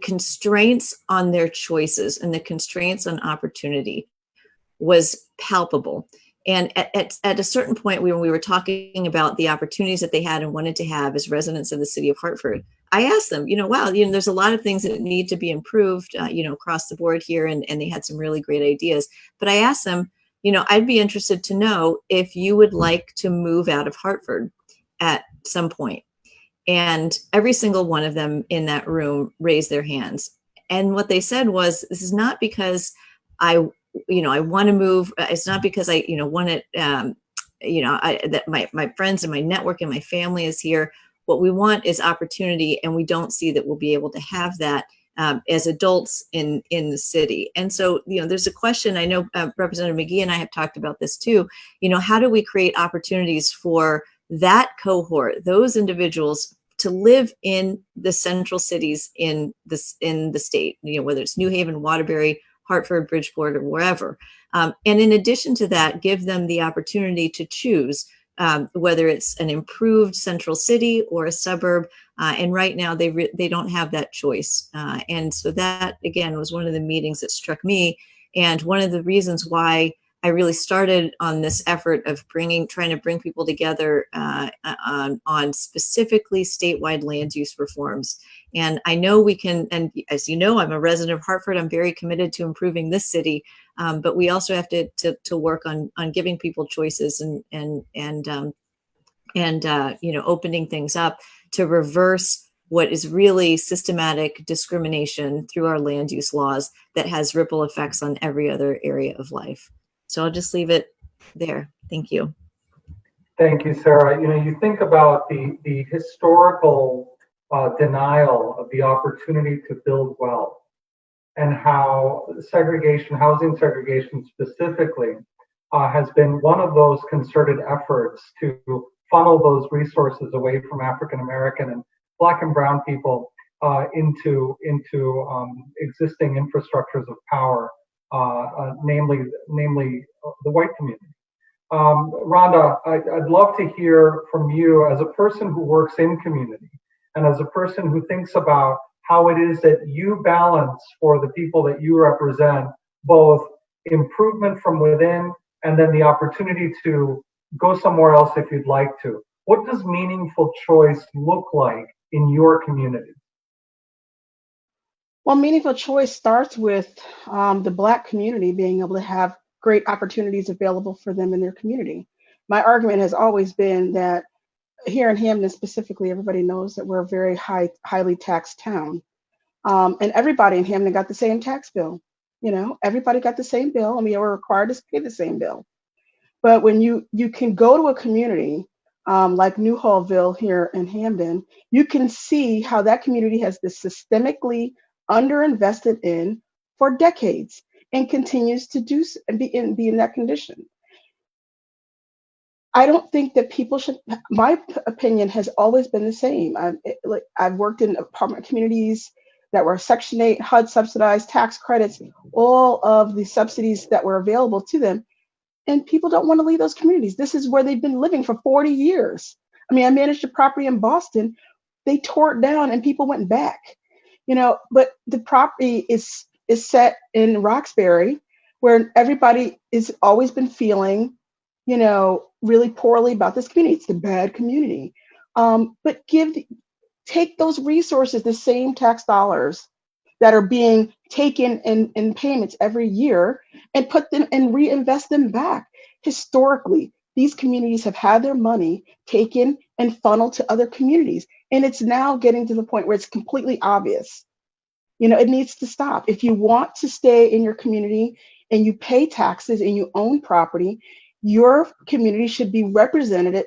Speaker 10: constraints on their choices and the constraints on opportunity was palpable. And at a certain point, when we were talking about the opportunities that they had and wanted to have as residents of the city of Hartford, I asked them, wow, there's a lot of things that need to be improved, across the board here. And they had some really great ideas. But I asked them, I'd be interested to know if you would like to move out of Hartford. at some point. And every single one of them in that room raised their hands. And what they said was, this is not because I want to move. It's not because I, want to, that my friends and my network and my family is here. What we want is opportunity, and we don't see that we'll be able to have that as adults in the city. And so, there's a question. I know Representative McGee and I have talked about this too. How do we create opportunities for that cohort, those individuals, to live in the central cities in the state, whether it's New Haven, Waterbury, Hartford, Bridgeport, or wherever. And in addition to that, give them the opportunity to choose whether it's an improved central city or a suburb. And right now they don't have that choice. And so that, again, was one of the meetings that struck me. And one of the reasons why I really started on this effort of trying to bring people together on specifically statewide land use reforms. And I know we can, and as you know, I'm a resident of Hartford. I'm very committed to improving this city, but we also have to work on giving people choices and opening things up to reverse what is really systematic discrimination through our land use laws that has ripple effects on every other area of life. So I'll just leave it there. Thank you.
Speaker 1: Thank you, Sarah. You think about the historical denial of the opportunity to build wealth, and how housing segregation specifically, has been one of those concerted efforts to funnel those resources away from African American and Black and Brown people into existing infrastructures of power, namely the white community. Rhonda, I'd love to hear from you as a person who works in community and as a person who thinks about how it is that you balance for the people that you represent both improvement from within and then the opportunity to go somewhere else if you'd like to. What does meaningful choice look like in your community?
Speaker 7: Well, meaningful choice starts with the Black community being able to have great opportunities available for them in their community. My argument has always been that here in Hamden specifically, everybody knows that we're a very highly taxed town. And everybody in Hamden got the same tax bill. Everybody got the same bill, and we were required to pay the same bill. But when you can go to a community like New Hallville here in Hamden, you can see how that community has been systemically underinvested in for decades and continues to do and be in that condition. I don't think that people should. My opinion has always been the same. I've worked in apartment communities that were Section 8, HUD subsidized, tax credits, all of the subsidies that were available to them. And people don't want to leave those communities. This is where they've been living for 40 years. I mean, I managed a property in Boston. They tore it down and people went back. But the property is set in Roxbury, where everybody has always been feeling, really poorly about this community. It's a bad community. But take those resources, the same tax dollars that are being taken in payments every year, and put them and reinvest them back. Historically, these communities have had their money taken and funneled to other communities. And it's now getting to the point where it's completely obvious. It needs to stop. If you want to stay in your community and you pay taxes and you own property, your community should be represented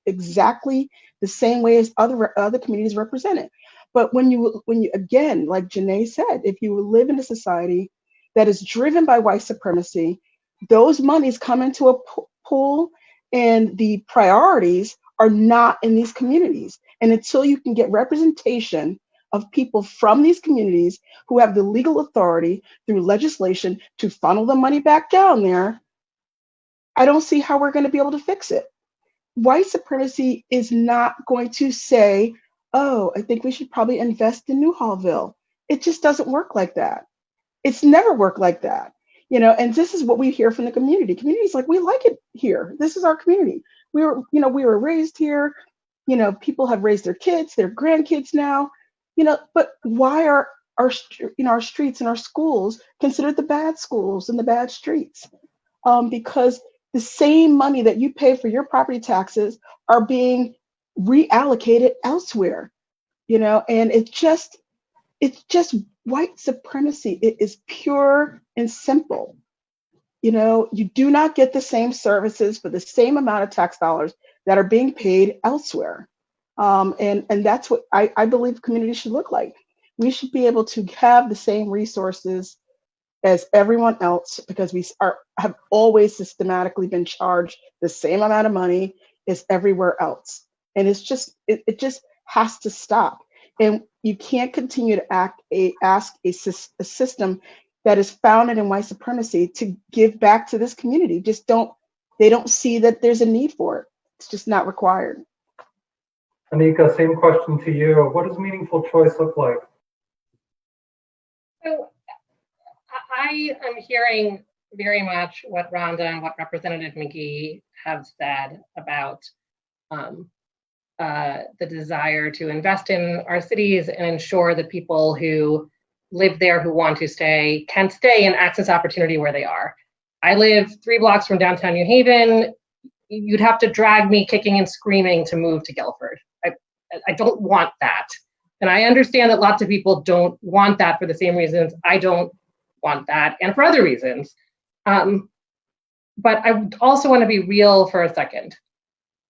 Speaker 7: exactly the same way as other communities represented. But when you again, like Janae said, if you live in a society that is driven by white supremacy, those monies come into a pool and the priorities are not in these communities. And until you can get representation of people from these communities who have the legal authority through legislation to funnel the money back down there, I don't see how we're going to be able to fix it. White supremacy is not going to say, oh, I think we should probably invest in New Hallville. It just doesn't work like that. It's never worked like that. And this is what we hear from the community. Community's like, we like it here. This is our community. We were raised here. People have raised their kids, their grandkids now. But why are our streets and our schools considered the bad schools and the bad streets? Because the same money that you pay for your property taxes are being reallocated elsewhere, and it's just white supremacy. It is pure and simple. You do not get the same services for the same amount of tax dollars that are being paid elsewhere. And that's what I believe communities should look like. We should be able to have the same resources as everyone else because have always systematically been charged the same amount of money as everywhere else. And it just has to stop. And you can't continue to ask a system that is founded in white supremacy to give back to this community. They don't see that there's a need for it. It's just not required.
Speaker 1: Anika, same question to you. What does meaningful choice look like?
Speaker 4: So I am hearing very much what Rhonda and what Representative McGee have said about the desire to invest in our cities and ensure that people who live there, who want to stay, can stay and access opportunity where they are. I live 3 blocks from downtown New Haven. You'd have to drag me kicking and screaming to move to Guilford. I don't want that. And I understand that lots of people don't want that for the same reasons I don't want that, and for other reasons. But I also want to be real for a second.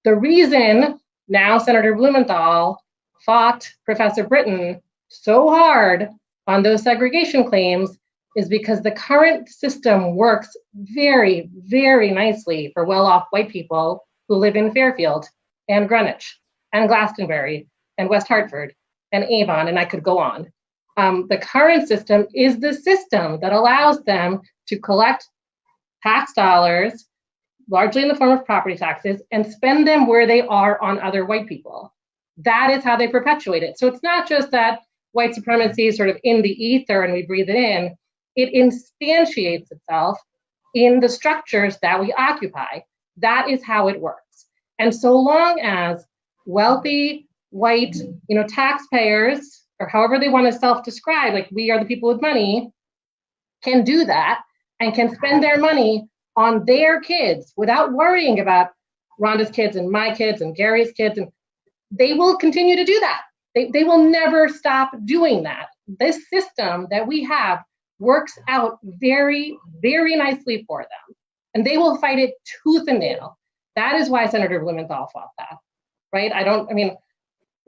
Speaker 4: The reason now Senator Blumenthal fought Professor Britton so hard on those segregation claims is because the current system works very, very nicely for well-off white people who live in Fairfield and Greenwich and Glastonbury and West Hartford and Avon, and I could go on. The current system is the system that allows them to collect tax dollars, largely in the form of property taxes, and spend them where they are on other white people. That is how they perpetuate it. So it's not just that white supremacy is sort of in the ether and we breathe it in. It instantiates itself in the structures that we occupy. That is how it works. And so long as wealthy white, taxpayers, or however they want to self-describe, like we are the people with money, can do that and can spend their money on their kids without worrying about Rhonda's kids and my kids and Gary's kids, and they will continue to do that. They will never stop doing that. This system that we have works out very, very nicely for them, and they will fight it tooth and nail. That is why Senator Blumenthal fought that, right?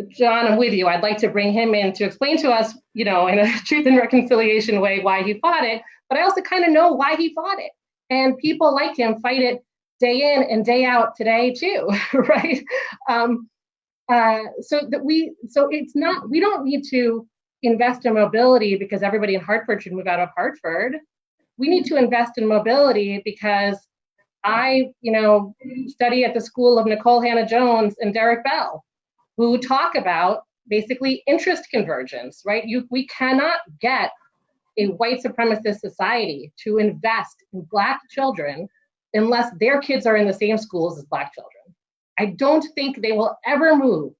Speaker 4: John, I'm with you. I'd like to bring him in to explain to us, in a truth and reconciliation way why he fought it, but I also kind of know why he fought it. And people like him fight it day in and day out today too, right? We don't need to invest in mobility because everybody in Hartford should move out of Hartford. We need to invest in mobility because I, study at the school of Nicole Hannah-Jones and Derek Bell, who talk about basically interest convergence, right? We cannot get a white supremacist society to invest in Black children unless their kids are in the same schools as Black children. I don't think they will ever move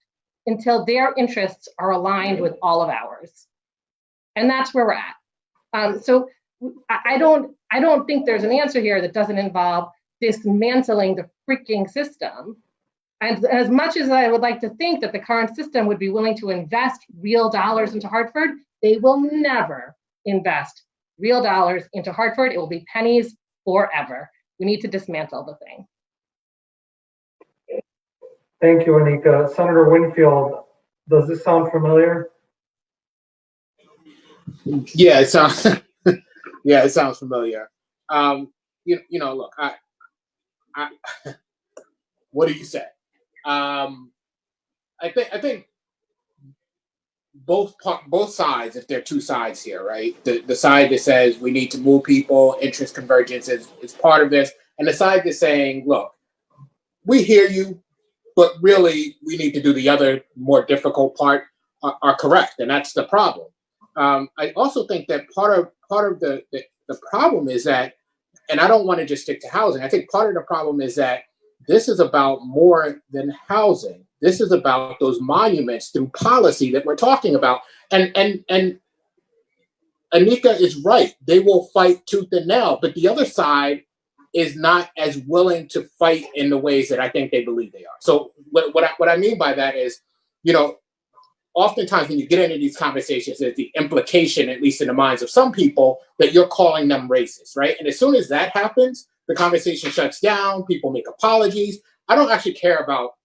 Speaker 4: until their interests are aligned with all of ours. And that's where we're at. So I don't think there's an answer here that doesn't involve dismantling the freaking system. And as much as I would like to think that the current system would be willing to invest real dollars into Hartford, they will never invest real dollars into Hartford. It will be pennies forever. We need to dismantle the thing.
Speaker 1: Thank you, Anika. Senator Winfield, does this sound familiar?
Speaker 3: Yeah, it sounds. Yeah, it sounds familiar. Look, I what do you say? I think both sides, if there are two sides here, right? The side that says we need to move people, interest convergence is part of this, and the side that's saying, look, we hear you, but really we need to do the other more difficult part are correct, and that's the problem. I also think that part of the problem is that, and I don't want to just stick to housing. I think part of the problem is that this is about more than housing. This is about those monuments through policy that we're talking about. And Anika is right. They will fight tooth and nail. But the other side is not as willing to fight in the ways that I think they believe they are. So what I mean by that is, you know, oftentimes when you get into these conversations, there's the implication, at least in the minds of some people, that you're calling them racist, right? And as soon as that happens, the conversation shuts down, people make apologies. I don't actually care about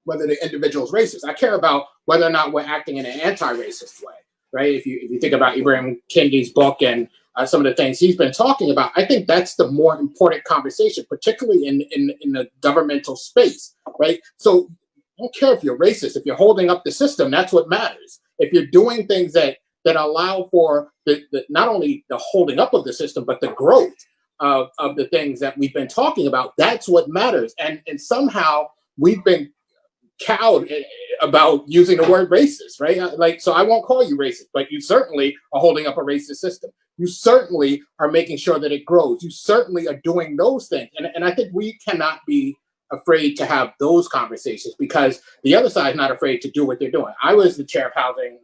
Speaker 3: whether the individual is racist. I care about whether or not we're acting in an anti-racist way, right? If you think about Ibrahim Kendi's book and some of the things he's been talking about, I think that's the more important conversation, particularly in the governmental space, right? So I don't care if you're racist. If you're holding up the system, that's what matters. If you're doing things that allow for the not only the holding up of the system, but the growth of the things that we've been talking about, that's what matters. And somehow we've been cowed about using the word racist, right? Like, so I won't call you racist, but you certainly are holding up a racist system. You certainly are making sure that it grows. You certainly are doing those things. And I think we cannot be afraid to have those conversations, because the other side is not afraid to do what they're doing. I was the chair of housing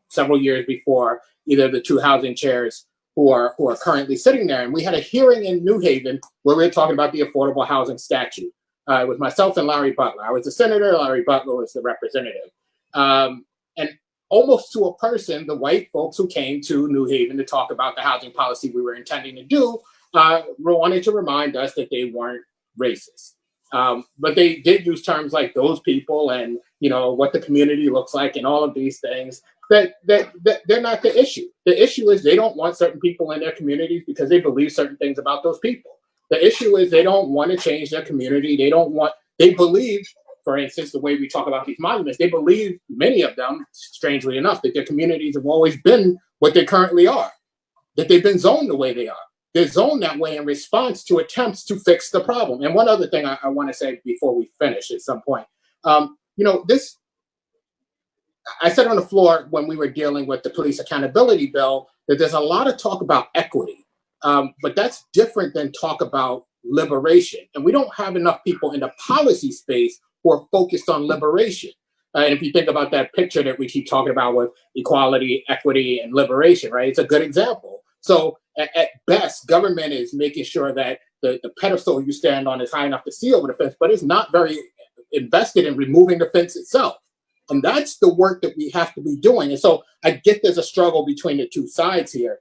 Speaker 3: several years before either of the two housing chairs who are currently sitting there. And we had a hearing in New Haven where we were talking about the affordable housing statute. It was myself and Larry Butler. I was the senator, Larry Butler was the representative. And almost to a person, the white folks who came to New Haven to talk about the housing policy we were intending to do wanted to remind us that they weren't racist. But they did use terms like those people and, you know, what the community looks like and all of these things that they're not the issue. The issue is they don't want certain people in their communities because they believe certain things about those people. The issue is they don't want to change their community. They believe, for instance, the way we talk about these monuments, they believe, many of them, strangely enough, that their communities have always been what they currently are, that they've been zoned the way they are. They're zoned that way in response to attempts to fix the problem. And one other thing I want to say before we finish at some point, you know, I said on the floor when we were dealing with the police accountability bill that there's a lot of talk about equity, but that's different than talk about liberation. And we don't have enough people in the policy space who are focused on liberation. And if you think about that picture that we keep talking about with equality, equity, and liberation, right? It's a good example. So at best, government is making sure that the pedestal you stand on is high enough to see over the fence, but it's not very invested in removing the fence itself. And that's the work that we have to be doing. And so I get there's a struggle between the two sides here,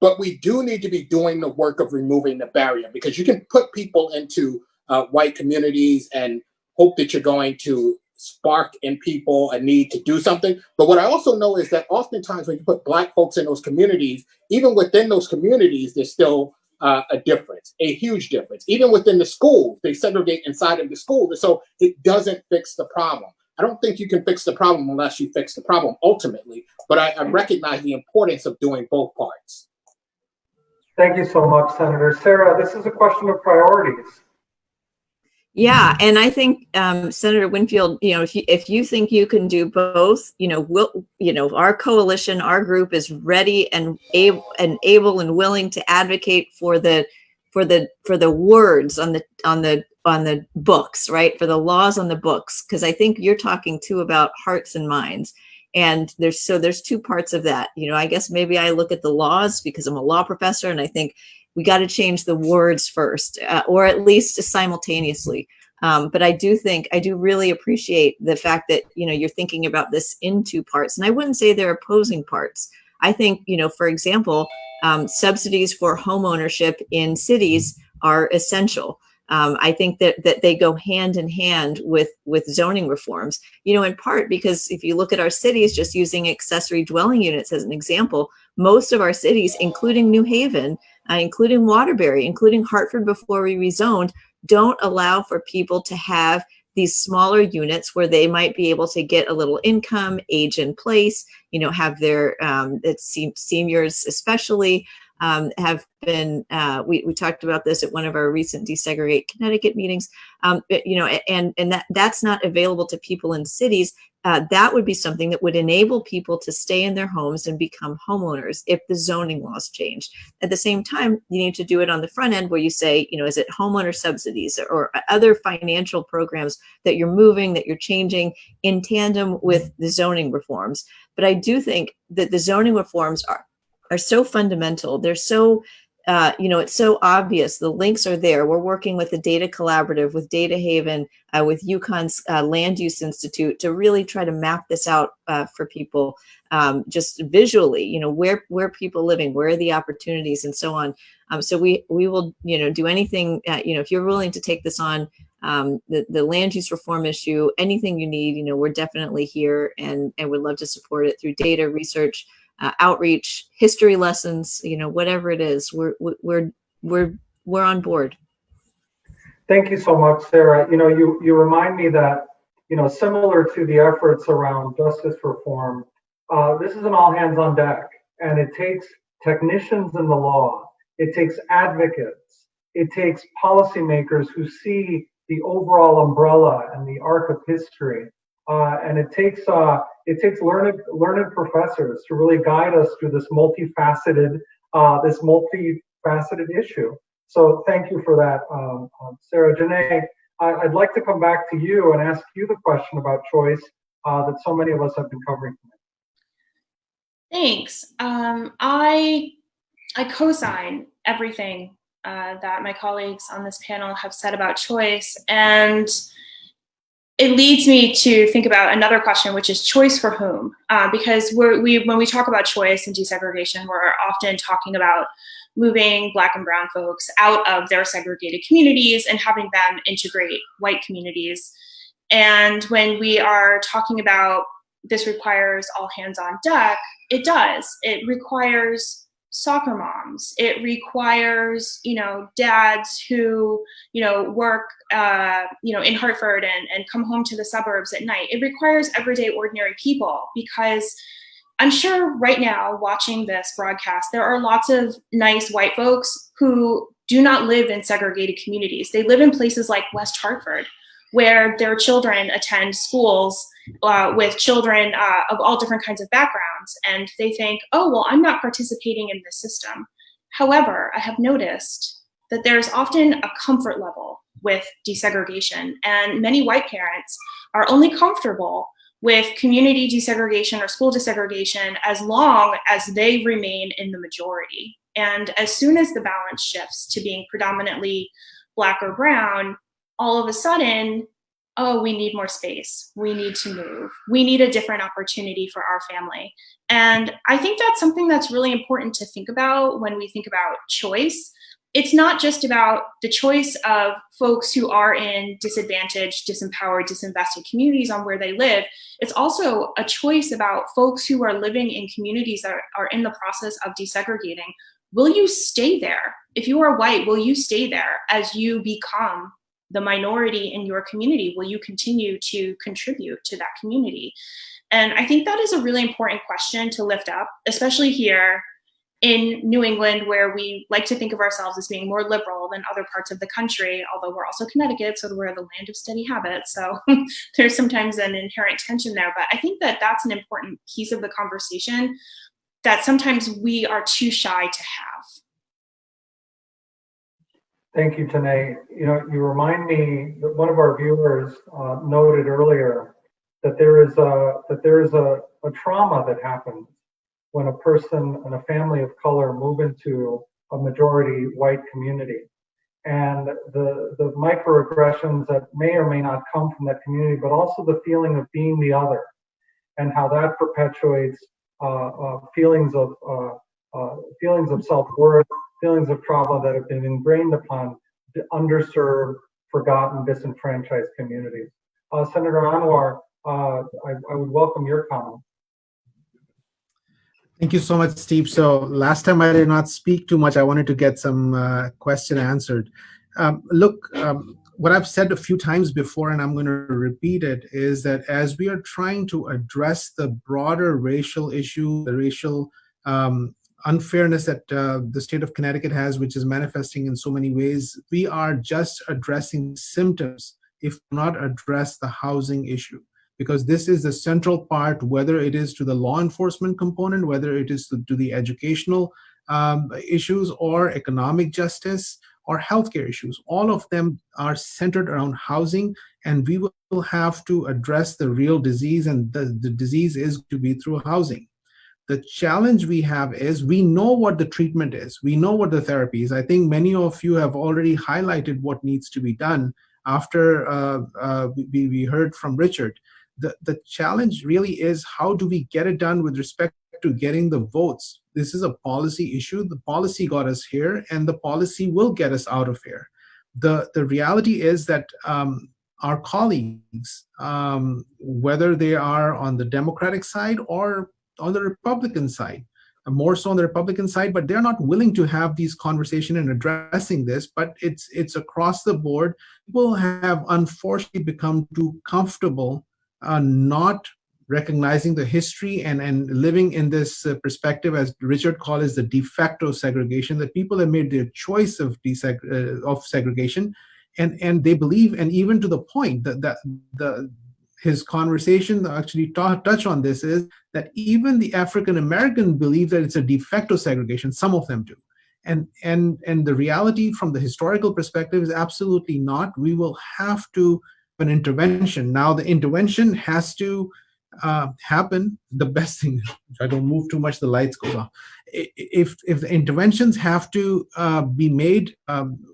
Speaker 3: but we do need to be doing the work of removing the barrier, because you can put people into white communities and hope that you're going to spark in people a need to do something. But what I also know is that oftentimes when you put Black folks in those communities, even within those communities, there's still a difference, a huge difference. Even within the schools, they segregate inside of the school. So it doesn't fix the problem. I don't think you can fix the problem unless you fix the problem ultimately, but I recognize the importance of doing both parts.
Speaker 1: Thank you so much, Senator. Sarah, this is a question of priorities.
Speaker 10: Yeah, and I think Senator Winfield, you know, if you think you can do both, you know, our coalition, our group is ready and able and willing to advocate for the words on the books, right? For the laws on the books, because I think you're talking too about hearts and minds. And there's two parts of that. You know, I guess maybe I look at the laws because I'm a law professor, and I think we got to change the words first, or at least simultaneously. But I do really appreciate the fact that, you know, you're thinking about this in two parts. And I wouldn't say they're opposing parts. I think, you know, for example, subsidies for home ownership in cities are essential. I think that they go hand in hand with zoning reforms, you know, in part because if you look at our cities, just using accessory dwelling units as an example, most of our cities, including New Haven, including Waterbury, including Hartford before we rezoned, don't allow for people to have these smaller units where they might be able to get a little income, age in place, you know, have their seniors especially have been, we talked about this at one of our recent Desegregate Connecticut meetings, you know, and that's not available to people in cities. That would be something that would enable people to stay in their homes and become homeowners if the zoning laws changed. At the same time, you need to do it on the front end where you say, you know, is it homeowner subsidies or other financial programs that you're moving, that you're changing in tandem with the zoning reforms. But I do think that the zoning reforms are so fundamental. They're so it's so obvious. The links are there. We're working with the Data Collaborative, with Data Haven, with UConn's Land Use Institute to really try to map this out for people, just visually, where people are living, where are the opportunities, and so on. So we will, do anything, if you're willing to take this on, the land use reform issue, anything you need, we're definitely here and would love to support it through data research, outreach, history lessons, whatever it is, we're on board.
Speaker 1: Thank you so much, Sarah. You remind me that, similar to the efforts around justice reform, this is an all hands on deck, and it takes technicians in the law, it takes advocates, it takes policymakers who see the overall umbrella and the arc of history, and it takes learned professors to really guide us through this multifaceted issue. So thank you for that, Sarah. Janae, I'd like to come back to you and ask you the question about choice that so many of us have been covering tonight.
Speaker 9: Thanks. I co-sign everything that my colleagues on this panel have said about choice, and it leads me to think about another question, which is choice for whom? Because when we talk about choice and desegregation, we're often talking about moving Black and Brown folks out of their segregated communities and having them integrate white communities. And when we are talking about this requires all hands on deck, it does. It requires soccer moms. It requires, dads who, work, in Hartford and come home to the suburbs at night. It requires everyday ordinary people, because I'm sure right now watching this broadcast, there are lots of nice white folks who do not live in segregated communities. They live in places like West Hartford, where their children attend schools with children of all different kinds of backgrounds. And they think, oh, well, I'm not participating in this system. However, I have noticed that there's often a comfort level with desegregation. And many white parents are only comfortable with community desegregation or school desegregation as long as they remain in the majority. And as soon as the balance shifts to being predominantly Black or Brown, all of a sudden, oh, we need more space. We need to move. We need a different opportunity for our family. And I think that's something that's really important to think about when we think about choice. It's not just about the choice of folks who are in disadvantaged, disempowered, disinvested communities on where they live. It's also a choice about folks who are living in communities that are in the process of desegregating. Will you stay there? If you are white, will you stay there as you become the minority in your community? Will you continue to contribute to that community? And I think that is a really important question to lift up, especially here in New England, where we like to think of ourselves as being more liberal than other parts of the country, although we're also Connecticut, so we're the land of steady habits. So there's sometimes an inherent tension there. But I think that that's an important piece of the conversation that sometimes we are too shy to have.
Speaker 1: Thank you, Janae. You remind me that one of our viewers noted earlier that there is a trauma that happens when a person and a family of color move into a majority white community, and the microaggressions that may or may not come from that community, but also the feeling of being the other, and how that perpetuates feelings of self-worth, feelings of trauma that have been ingrained upon underserved, forgotten, disenfranchised communities. Senator Anwar, I would welcome your comment.
Speaker 5: Thank you so much, Steve. So last time I did not speak too much. I wanted to get some question answered. What I've said a few times before, and I'm going to repeat it, is that as we are trying to address the broader racial issue, the racial unfairness that the state of Connecticut has, which is manifesting in so many ways, we are just addressing symptoms, if not address the housing issue. Because this is the central part, whether it is to the law enforcement component, whether it is to the educational issues or economic justice or healthcare issues. All of them are centered around housing, and we will have to address the real disease, and the disease is to be through housing. The challenge we have is we know what the treatment is. We know what the therapy is. I think many of you have already highlighted what needs to be done after we heard from Richard. The challenge really is, how do we get it done with respect to getting the votes? This is a policy issue. The policy got us here, and the policy will get us out of here. The reality is that our colleagues, whether they are on the Democratic side or on the Republican side, more so on the Republican side, but they're not willing to have these conversations and addressing this. But it's across the board. People have unfortunately become too comfortable not recognizing the history and living in this perspective, as Richard called it, the de facto segregation, that people have made their choice of segregation, and they believe, and even to the point that his conversation actually touch on this, is that even the African American believe that it's a de facto segregation. Some of them do. And the reality from the historical perspective is absolutely not. We will have to have an intervention. Now the intervention has to happen. The best thing, if I don't move too much, the lights go off. If the interventions have to be made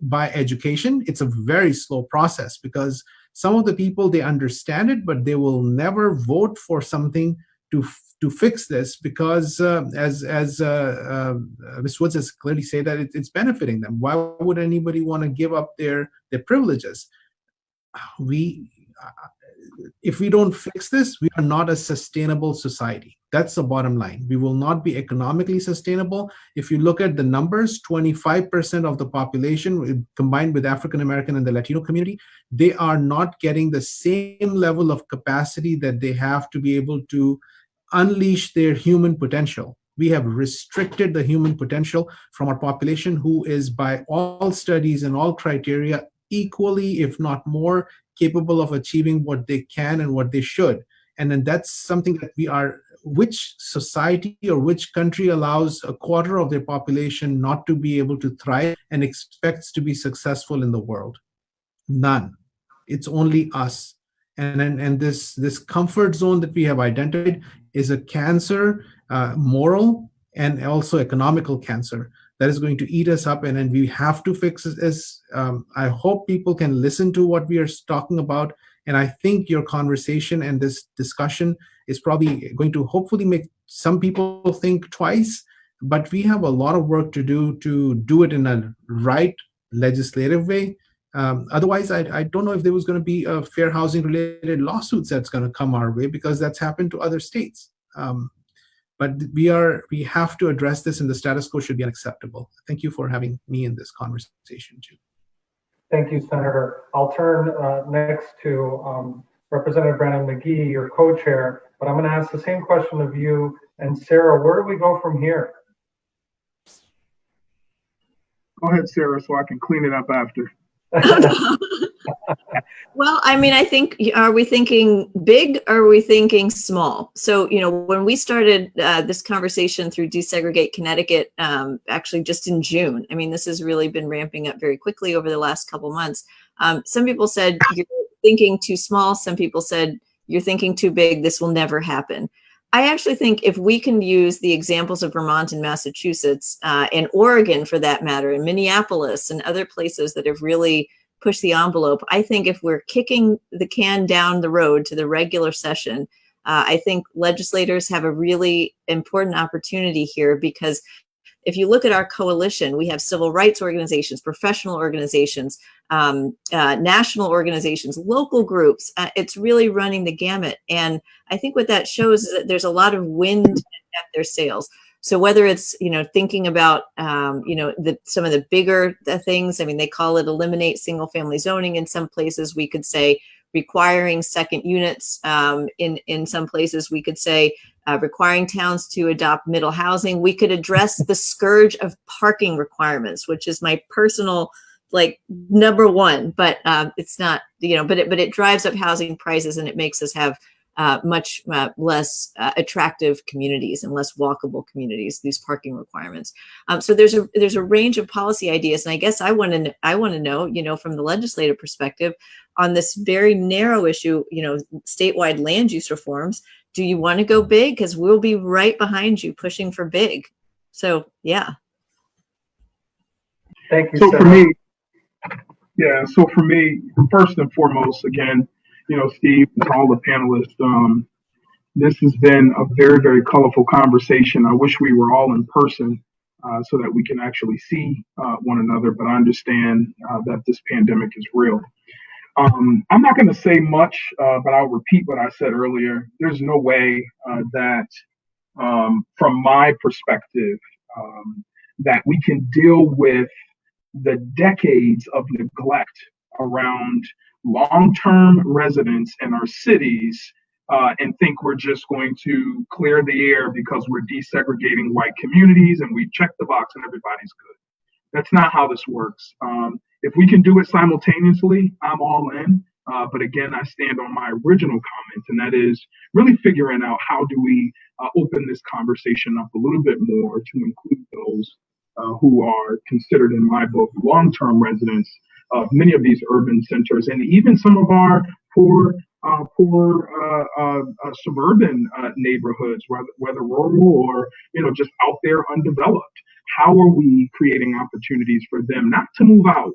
Speaker 5: by education, it's a very slow process, because some of the people, they understand it, but they will never vote for something to fix this, because as Ms. Woods has clearly said, that it's benefiting them. Why would anybody want to give up their privileges? If we don't fix this, we are not a sustainable society. That's the bottom line. We will not be economically sustainable. If you look at the numbers, 25% of the population, combined with African American and the Latino community, they are not getting the same level of capacity that they have to be able to unleash their human potential. We have restricted the human potential from our population, who is, by all studies and all criteria, equally, if not more, capable of achieving what they can and what they should. And then that's something that which society or which country allows a quarter of their population not to be able to thrive and expects to be successful in the world? None. It's only us. And this comfort zone that we have identified is a cancer, moral and also economical cancer, that is going to eat us up, and then we have to fix this. I hope people can listen to what we are talking about, and I think your conversation and this discussion is probably going to hopefully make some people think twice, but we have a lot of work to do it in a right legislative way. Otherwise, I don't know if there was going to be a fair housing related lawsuits that's going to come our way, because that's happened to other states. But we have to address this, and the status quo should be unacceptable. Thank you for having me in this conversation too.
Speaker 1: Thank you, Senator. I'll turn next to Representative Brandon McGee, your co-chair, but I'm going to ask the same question of you and Sarah. Where do we go from here?
Speaker 6: Go ahead, Sarah, so I can clean it up after.
Speaker 10: Well, I mean, I think, are we thinking big or are we thinking small? So, when we started this conversation through Desegregate Connecticut, actually just in June, I mean, this has really been ramping up very quickly over the last couple months. Some people said you're thinking too small. Some people said you're thinking too big. This will never happen. I actually think if we can use the examples of Vermont and Massachusetts and Oregon, for that matter, and Minneapolis and other places that have really push the envelope, I think if we're kicking the can down the road to the regular session, I think legislators have a really important opportunity here, because if you look at our coalition, we have civil rights organizations, professional organizations, national organizations, local groups. It's really running the gamut. And I think what that shows is that there's a lot of wind at their sails. So whether it's, thinking about, some of the bigger things, I mean, they call it eliminate single family zoning. In some places, we could say requiring second units. In some places, we could say requiring towns to adopt middle housing. We could address the scourge of parking requirements, which is my personal, number one, but it's not, but it drives up housing prices, and it makes us have much less attractive communities and less walkable communities, these parking requirements. So there's a range of policy ideas, and I guess I want to know, from the legislative perspective, on this very narrow issue, statewide land use reforms. Do you want to go big? Because we'll be right behind you pushing for big. So yeah.
Speaker 1: Thank you.
Speaker 6: So
Speaker 1: Sarah.
Speaker 6: for me, first and foremost, again, Steve, to all the panelists, this has been a very, very colorful conversation. I wish we were all in person so that we can actually see one another, but I understand that this pandemic is real. I'm not going to say much, but I'll repeat what I said earlier. There's no way that, from my perspective, that we can deal with the decades of neglect around long-term residents in our cities and think we're just going to clear the air because we're desegregating white communities and we check the box and everybody's good. That's not how this works. If we can do it simultaneously, I'm all in. But again, I stand on my original comment, and that is really figuring out how do we open this conversation up a little bit more to include those who are considered, in my book, long-term residents of many of these urban centers, and even some of our poor suburban neighborhoods, whether rural or just out there undeveloped. How are we creating opportunities for them not to move out,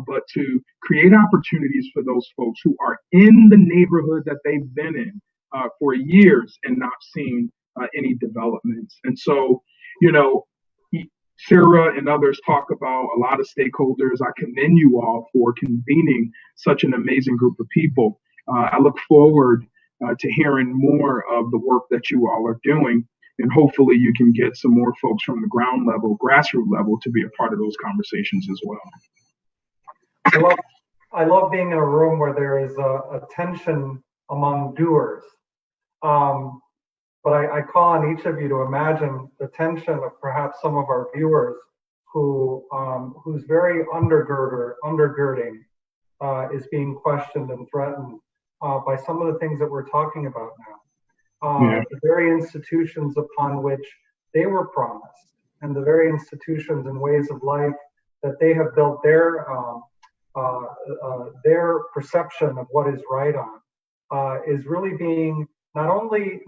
Speaker 6: but to create opportunities for those folks who are in the neighborhood that they've been in for years and not seen any developments? And so, Sarah and others talk about a lot of stakeholders. I commend you all for convening such an amazing group of people. I look forward to hearing more of the work that you all are doing, and hopefully you can get some more folks from the ground level, grassroots level, to be a part of those conversations as well.
Speaker 1: I love being in a room where there is a tension among doers. But I call on each of you to imagine the tension of perhaps some of our viewers whose very undergirding is being questioned and threatened by some of the things that we're talking about now. The very institutions upon which they were promised, and the very institutions and ways of life that they have built their perception of what is right on, is really being not only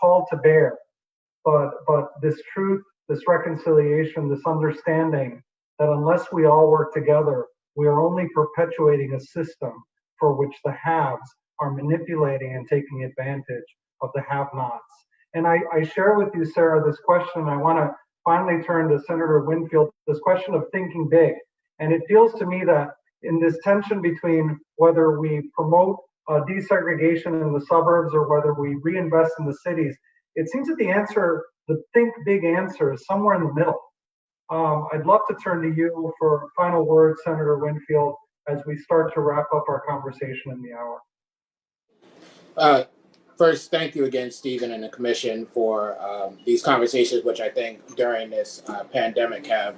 Speaker 1: called to bear, but this truth, this reconciliation, this understanding that unless we all work together, we are only perpetuating a system for which the haves are manipulating and taking advantage of the have-nots. And I share with you, Sarah, this question. I want to finally turn to Senator Winfield, this question of thinking big. And it feels to me that in this tension between whether we promote desegregation in the suburbs or whether we reinvest in the cities, it seems that the think big answer is somewhere in the middle. I'd love to turn to you for final words, Senator Winfield, as we start to wrap up our conversation in the hour.
Speaker 3: First, thank you again, Stephen, and the Commission for these conversations, which I think during this pandemic have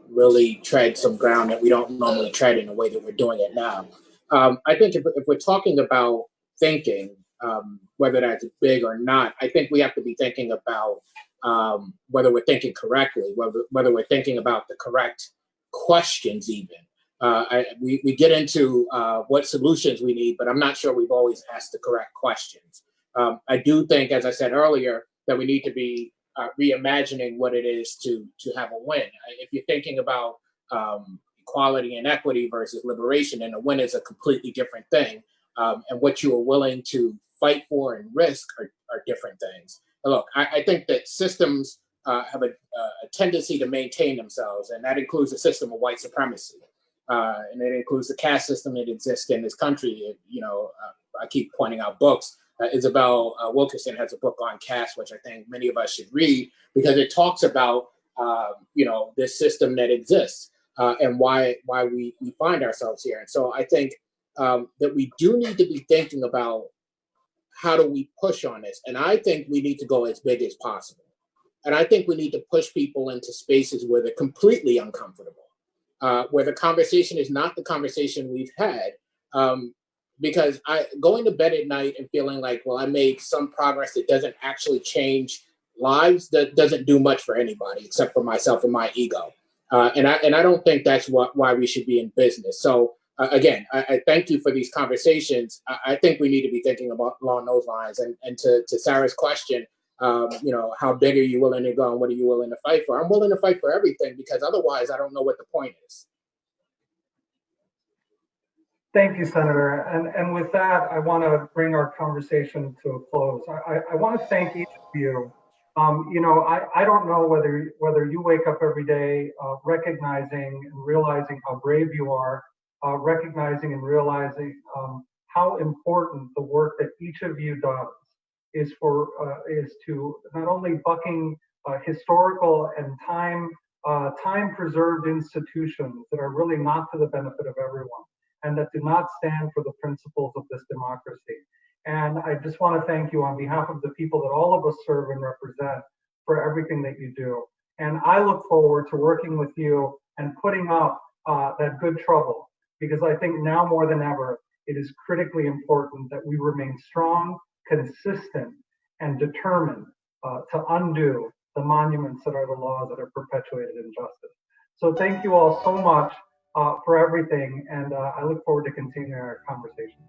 Speaker 3: really tread some ground that we don't normally tread in the way that we're doing it now. I think if we're talking about thinking, whether that's big or not, I think we have to be thinking about whether we're thinking correctly, whether we're thinking about the correct questions even. We get into what solutions we need, but I'm not sure we've always asked the correct questions. I do think, as I said earlier, that we need to be reimagining what it is to have a win. If you're thinking about equality and equity versus liberation, and a win is a completely different thing. And what you are willing to fight for and risk are different things. But look, I think that systems have a tendency to maintain themselves, and that includes a system of white supremacy. And it includes the caste system that exists in this country. I keep pointing out books. Isabel Wilkerson has a book on caste, which I think many of us should read, because it talks about this system that exists and why we find ourselves here. And so I think that we do need to be thinking about how do we push on this. And I think we need to go as big as possible. And I think we need to push people into spaces where they're completely uncomfortable. Where the conversation is not the conversation we've had. because going to bed at night and feeling like, well, I made some progress that doesn't actually change lives, that doesn't do much for anybody except for myself and my ego. And I don't think that's why we should be in business. So again, I thank you for these conversations. I think we need to be thinking about along those lines. And to Sarah's question, how big are you willing to go and what are you willing to fight for? I'm willing to fight for everything, because otherwise I don't know what the point is.
Speaker 1: Thank you, Senator. And with that, I want to bring our conversation to a close. I want to thank each of you. I don't know whether you wake up every day recognizing and realizing how brave you are, recognizing and realizing how important the work that each of you does is to not only bucking historical and time preserved institutions that are really not to the benefit of everyone, and that do not stand for the principles of this democracy. And I just want to thank you on behalf of the people that all of us serve and represent for everything that you do. And I look forward to working with you and putting up that good trouble, because I think now more than ever, it is critically important that we remain strong, consistent, and determined to undo the monuments that are the laws that have perpetuated injustice. So thank you all so much for everything, and I look forward to continuing our conversation.